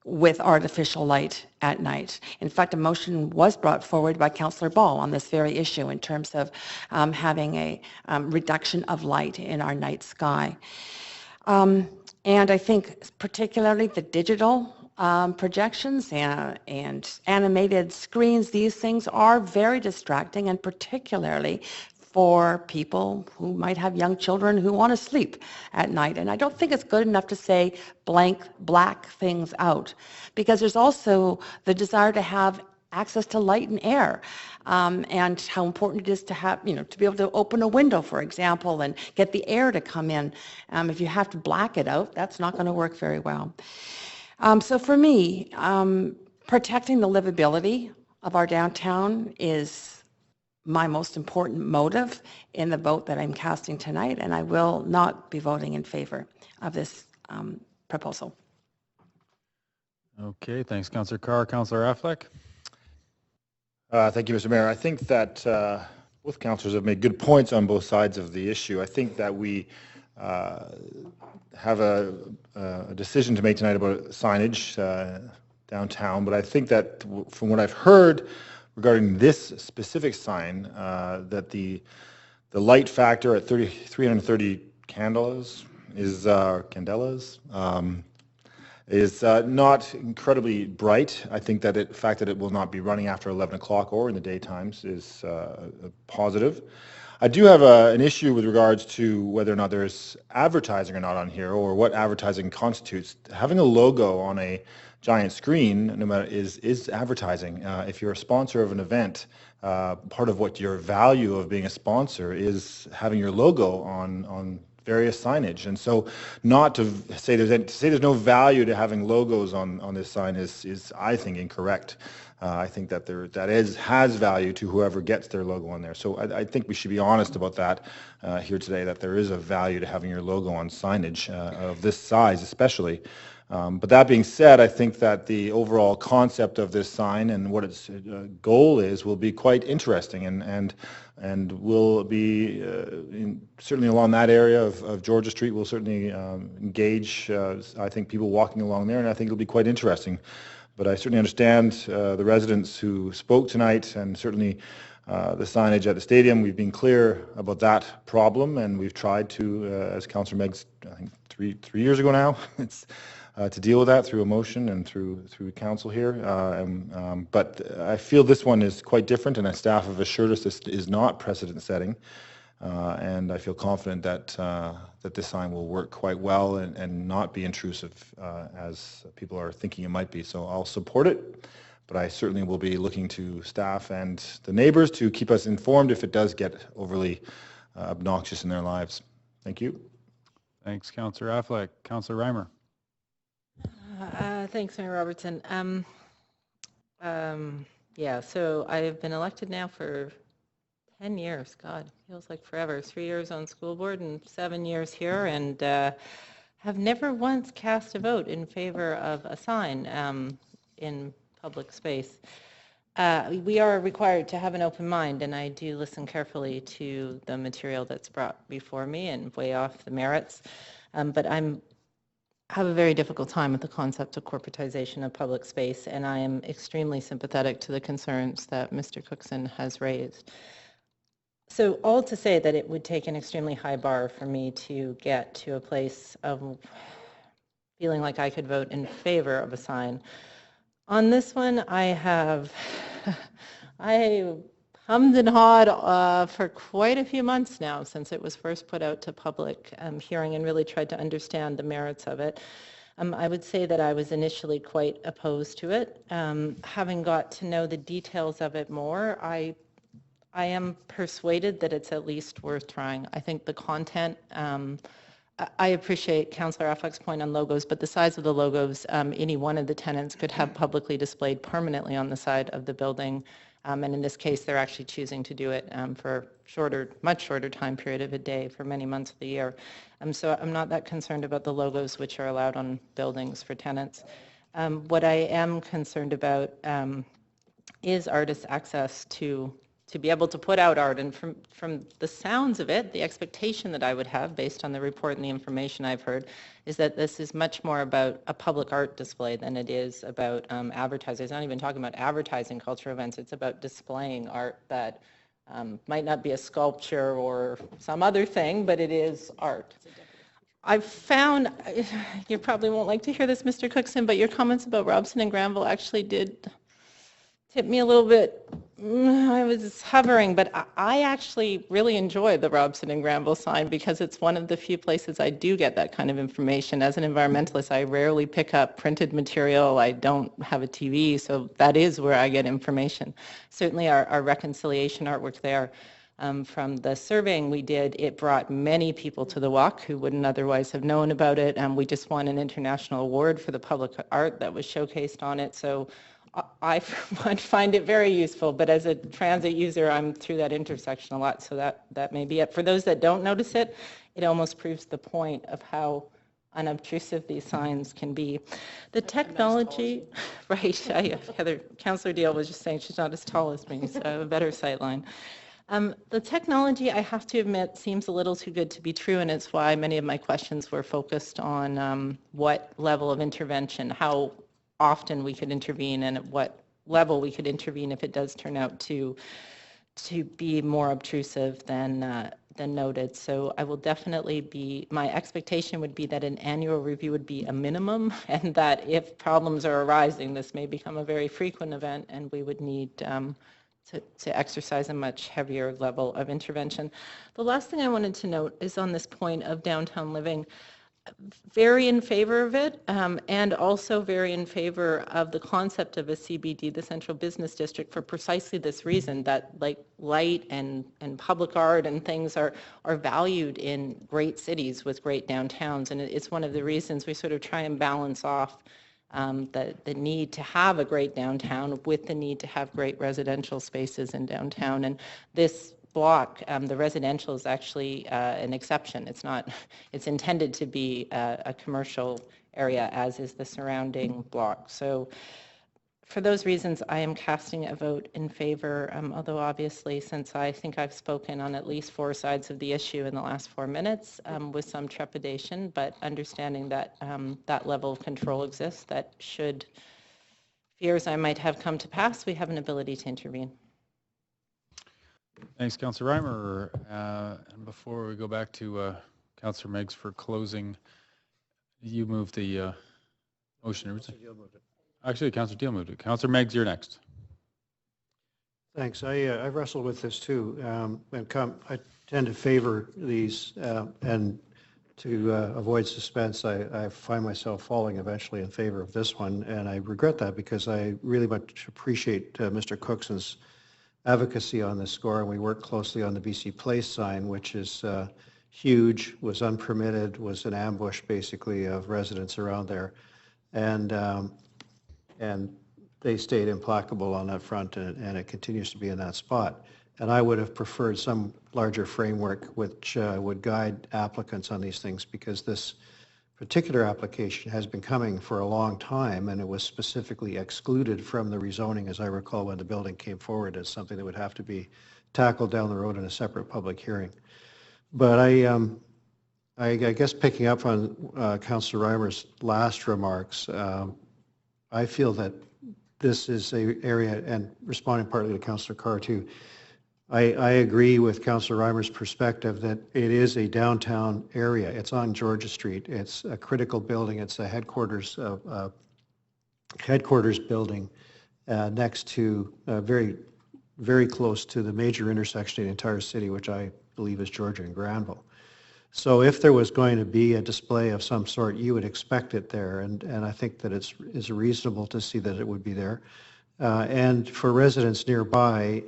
with artificial light at night. In fact, a motion was brought forward by Councillor Ball on this very issue in terms of having a reduction of light in our night sky. And I think particularly the digital projections and animated screens, these things are very distracting, and particularly for people who might have young children who want to sleep at night. And I don't think it's good enough to say black things out, because there's also the desire to have access to light and air, and how important it is to have, to be able to open a window, for example, and get the air to come in. If you have to black it out, that's not going to work very well. So for me, protecting the livability of our downtown is my most important motive in the vote that I'm casting tonight, and I will not be voting in favor of this proposal. Okay, thanks, Councillor Carr. Councillor Affleck? Thank you, Mr. Mayor. I think that both councillors have made good points on both sides of the issue. I think that we have a decision to make tonight about signage downtown, but I think that from what I've heard regarding this specific sign, that the light factor at 330 candelas is not incredibly bright. I think that the fact that it will not be running after 11 o'clock or in the daytimes is positive. I do have an issue with regards to whether or not there's advertising or not on here, or what advertising constitutes. Having a logo on a giant screen, no matter, is advertising. If you're a sponsor of an event, part of what your value of being a sponsor is having your logo on various signage. And so not to say there's no value to having logos on this sign is I think incorrect. I think that has value to whoever gets their logo on there. So I think we should be honest about that here today, that there is a value to having your logo on signage of this size especially. But that being said, I think that the overall concept of this sign and what its goal is will be quite interesting, and will be certainly along that area of Georgia Street. Will certainly engage, I think, people walking along there, and I think it'll be quite interesting. But I certainly understand the residents who spoke tonight, and certainly the signage at the stadium. We've been clear about that problem, and we've tried to, as Councillor Meggs, I think 3 years ago now, to deal with that through a motion and through council here. But I feel this one is quite different, and our staff have assured us this is not precedent setting. And I feel confident that this sign will work quite well and not be intrusive as people are thinking it might be. So I'll support it, but I certainly will be looking to staff and the neighbors to keep us informed if it does get overly obnoxious in their lives. Thank you. Thanks, Councillor Affleck. Councillor Reimer? Thanks, Mayor Robertson. Yeah, so I've been elected now for 10 years. God, feels like forever. 3 years on school board and 7 years here, and have never once cast a vote in favor of a sign in public space. We are required to have an open mind, and I do listen carefully to the material that's brought before me and weigh off the merits. But have a very difficult time with the concept of corporatization of public space, and I am extremely sympathetic to the concerns that Mr. Cookson has raised. So all to say that it would take an extremely high bar for me to get to a place of feeling like I could vote in favor of a sign. On this one, I hummed and hawed for quite a few months now since it was first put out to public hearing, and really tried to understand the merits of it. I would say that I was initially quite opposed to it. Having got to know the details of it more, I am persuaded that it's at least worth trying. I think the content, I appreciate Councillor Affleck's point on logos, but the size of the logos, any one of the tenants could have publicly displayed permanently on the side of the building. And in this case, they're actually choosing to do it for much shorter time period of a day for many months of the year. So I'm not that concerned about the logos which are allowed on buildings for tenants. What I am concerned about is artists' access to be able to put out art. And from the sounds of it, the expectation that I would have based on the report and the information I've heard is that this is much more about a public art display than it is about advertising. It's not even talking about advertising culture events. It's about displaying art that might not be a sculpture or some other thing, but it is art. I've found, you probably won't like to hear this, Mr. Cookson, but your comments about Robson and Granville actually did tip me a little bit. I was hovering, but I actually really enjoy the Robson and Granville sign because it's one of the few places I do get that kind of information. As an environmentalist, I rarely pick up printed material. I don't have a TV, so that is where I get information. Certainly our reconciliation artwork there. From the surveying we did, it brought many people to the walk who wouldn't otherwise have known about it. We just won an international award for the public art that was showcased on it. So I find it very useful, but as a transit user, I'm through that intersection a lot, so that may be it. For those that don't notice it, it almost proves the point of how unobtrusive these signs can be. The technology, right, Heather, Councillor Deal was just saying she's not as tall as me, so I have a better sight line. The technology, I have to admit, seems a little too good to be true, and it's why many of my questions were focused on what level of intervention, how often we could intervene, and at what level we could intervene if it does turn out to be more obtrusive than noted. So I will definitely be, my expectation would be that an annual review would be a minimum, and that if problems are arising, this may become a very frequent event, and we would need to exercise a much heavier level of intervention. The last thing I wanted to note is on this point of downtown living. Very in favor of it, and also very in favor of the concept of a CBD, the Central Business District, for precisely this reason, that like light and public art and things are valued in great cities with great downtowns, and it's one of the reasons we sort of try and balance off the need to have a great downtown with the need to have great residential spaces in downtown. And this block, the residential is actually an exception. It's not, it's intended to be a commercial area, as is the surrounding block. So for those reasons, I am casting a vote in favor, although obviously, since I think I've spoken on at least 4 sides of the issue in the last 4 minutes with some trepidation, but understanding that that level of control exists, that should fears I might have come to pass, we have an ability to intervene. Thanks, Councillor Reimer. And before we go back to Councillor Meggs for closing, you moved the motion originally. Actually, Councillor Deal moved it. Councillor Meggs, you're next. Thanks. I've wrestled with this too. I tend to favor these, and to avoid suspense, I find myself falling eventually in favor of this one, and I regret that because I really much appreciate Mr. Cookson's advocacy on this score, and we worked closely on the BC Place sign, which is huge, was unpermitted, was an ambush basically of residents around there, and they stayed implacable on that front, and it continues to be in that spot. And I would have preferred some larger framework which would guide applicants on these things, because this particular application has been coming for a long time, and it was specifically excluded from the rezoning, as I recall, when the building came forward, as something that would have to be tackled down the road in a separate public hearing. But I guess picking up on Councillor Reimer's last remarks, I feel that this is an area, and responding partly to Councillor Carr too, I agree with Councillor Reimer's perspective that it is a downtown area. It's on Georgia Street. It's a critical building. It's a headquarters building next to very, very close to the major intersection in the entire city, which I believe is Georgia and Granville. So if there was going to be a display of some sort, you would expect it there, and I think that it's reasonable to see that it would be there. And for residents nearby,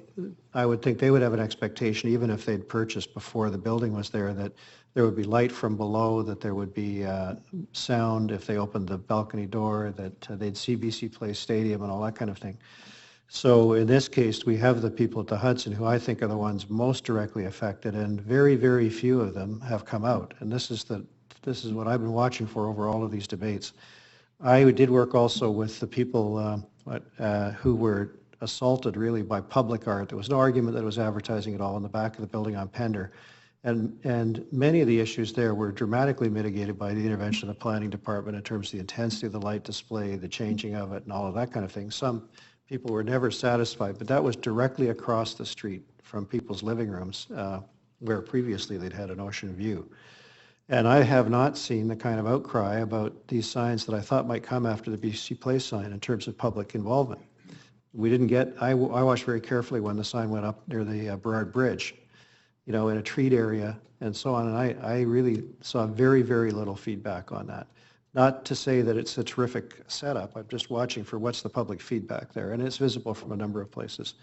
I would think they would have an expectation, even if they'd purchased before the building was there, that there would be light from below, that there would be sound if they opened the balcony door, that they'd see BC Place Stadium and all that kind of thing. So in this case, we have the people at the Hudson who I think are the ones most directly affected, and very, very few of them have come out. And this is what I've been watching for over all of these debates. I did work also with the people who were assaulted really by public art. There was no argument that it was advertising at all in the back of the building on Pender. And many of the issues there were dramatically mitigated by the intervention of the planning department in terms of the intensity of the light display, the changing of it, and all of that kind of thing. Some people were never satisfied, but that was directly across the street from people's living rooms, where previously they'd had an ocean view. And I have not seen the kind of outcry about these signs that I thought might come after the BC Place sign in terms of public involvement. We didn't get, I watched very carefully when the sign went up near the Burrard Bridge, you know, in a treat area and so on. And I really saw very, very little feedback on that. Not to say that it's a terrific setup. I'm just watching for what's the public feedback there. And it's visible from a number of places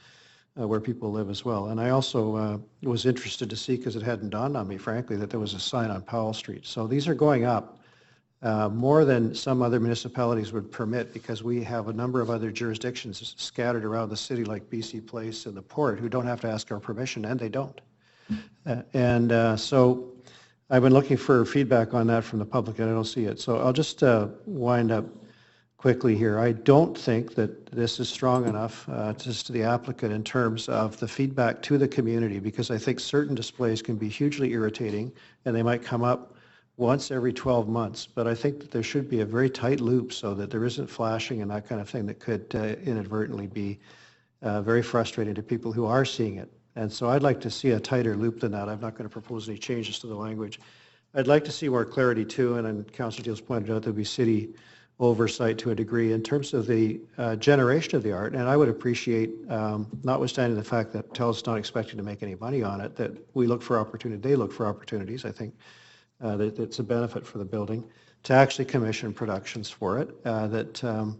where people live as well. And I also was interested to see, because it hadn't dawned on me, frankly, that there was a sign on Powell Street. So these are going up more than some other municipalities would permit, because we have a number of other jurisdictions scattered around the city, like BC Place and the Port, who don't have to ask our permission, and they don't. So I've been looking for feedback on that from the public, and I don't see it. So I'll just wind up quickly here. I don't think that this is strong enough just to the applicant in terms of the feedback to the community, because I think certain displays can be hugely irritating, and they might come up once every 12 months. But I think that there should be a very tight loop so that there isn't flashing and that kind of thing that could inadvertently be very frustrating to people who are seeing it. And so I'd like to see a tighter loop than that. I'm not going to propose any changes to the language. I'd like to see more clarity too, and Councillor Deals pointed out there'll be city oversight to a degree in terms of the generation of the art. And I would appreciate, notwithstanding the fact that TELUS is not expecting to make any money on it, that we look for opportunity, they look for opportunities. I think that it's a benefit for the building to actually commission productions for it that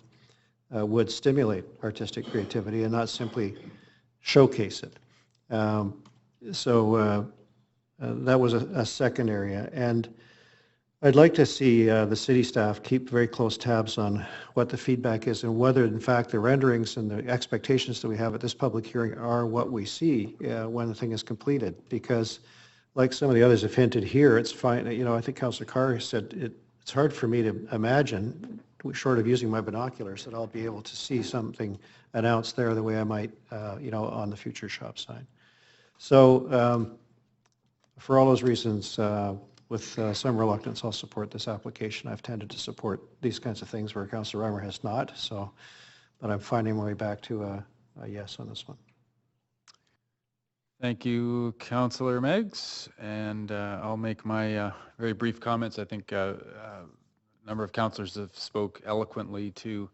would stimulate artistic creativity and not simply showcase it. That was a second area. And I'd like to see the city staff keep very close tabs on what the feedback is and whether, in fact, the renderings and the expectations that we have at this public hearing are what we see when the thing is completed. Because, like some of the others have hinted here, it's fine. You know, I think Councillor Carr said it's hard for me to imagine, short of using my binoculars, that I'll be able to see something announced there the way I might, you know, on the future shop sign. So, for all those reasons, with some reluctance, I'll support this application. I've tended to support these kinds of things where Councillor Reimer has not, so, but I'm finding my way back to a yes on this one. Thank you, Councillor Meggs, and I'll make my very brief comments. I think a number of councillors have spoke eloquently to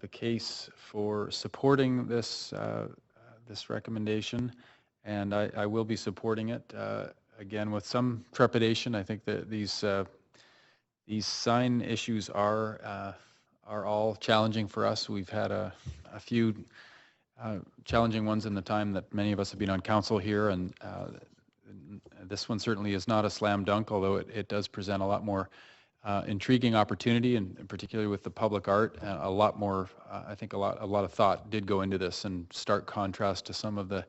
the case for supporting this this recommendation, and I will be supporting it. Again, with some trepidation. I think that these sign issues are all challenging for us. We've had a few challenging ones in the time that many of us have been on council here, and this one certainly is not a slam dunk, although it does present a lot more intriguing opportunity, and particularly with the public art, a lot more. I think a lot of thought did go into this, in stark contrast to some of the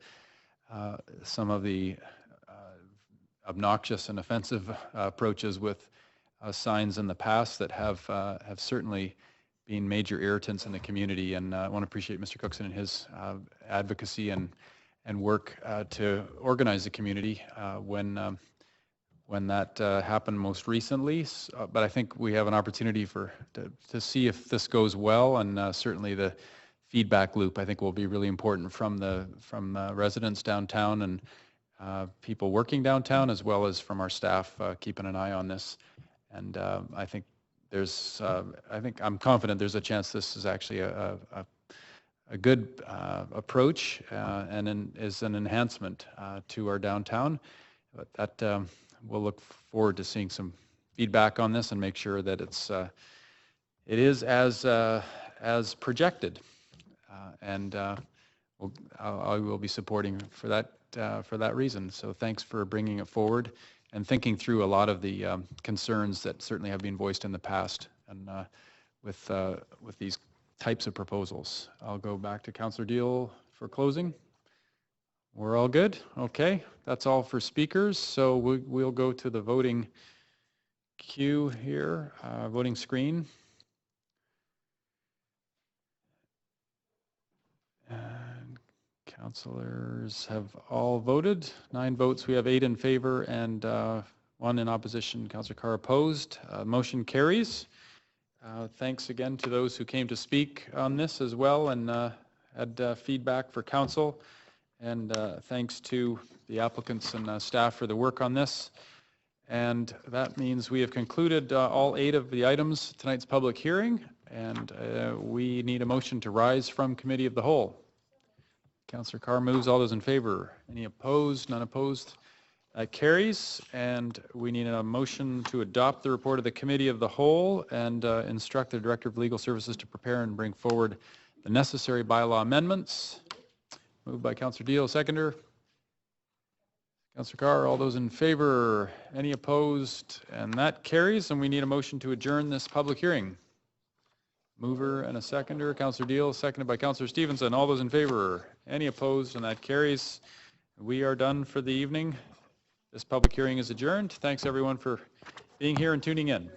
obnoxious and offensive approaches with signs in the past that have certainly been major irritants in the community. And I want to appreciate Mr. Cookson and his advocacy and work to organize the community when that happened most recently. But I think we have an opportunity to see if this goes well, and certainly the feedback loop I think will be really important from residents downtown and people working downtown, as well as from our staff keeping an eye on this. And I think I'm confident there's a chance this is actually a good approach and is an enhancement to our downtown. But that we'll look forward to seeing some feedback on this and make sure that it is as projected. And I will be supporting for that reason. So thanks for bringing it forward and thinking through a lot of the concerns that certainly have been voiced in the past, and with these types of proposals. I'll go back to Councillor Deal for closing. We're all good? Okay, that's all for speakers. So we'll go to the voting queue here, voting screen. And councillors have all voted. 9 votes. We have 8 in favor and 1 in opposition. Councillor Carr opposed. Motion carries. Thanks again to those who came to speak on this as well and had feedback for council. And thanks to the applicants and staff for the work on this. And that means we have concluded all 8 of the items of tonight's public hearing, and we need a motion to rise from Committee of the Whole. Councillor Carr moves. All those in favor? Any opposed? None opposed? That carries, and we need a motion to adopt the report of the Committee of the Whole and instruct the Director of Legal Services to prepare and bring forward the necessary bylaw amendments. Moved by Councillor Deal, seconder. Councillor Carr, all those in favor? Any opposed? And that carries, and we need a motion to adjourn this public hearing. Mover and a seconder. Councillor Deal, seconded by Councillor Stevenson. All those in favor? Any opposed? And that carries. We are done for the evening. This public hearing is adjourned. Thanks everyone for being here and tuning in.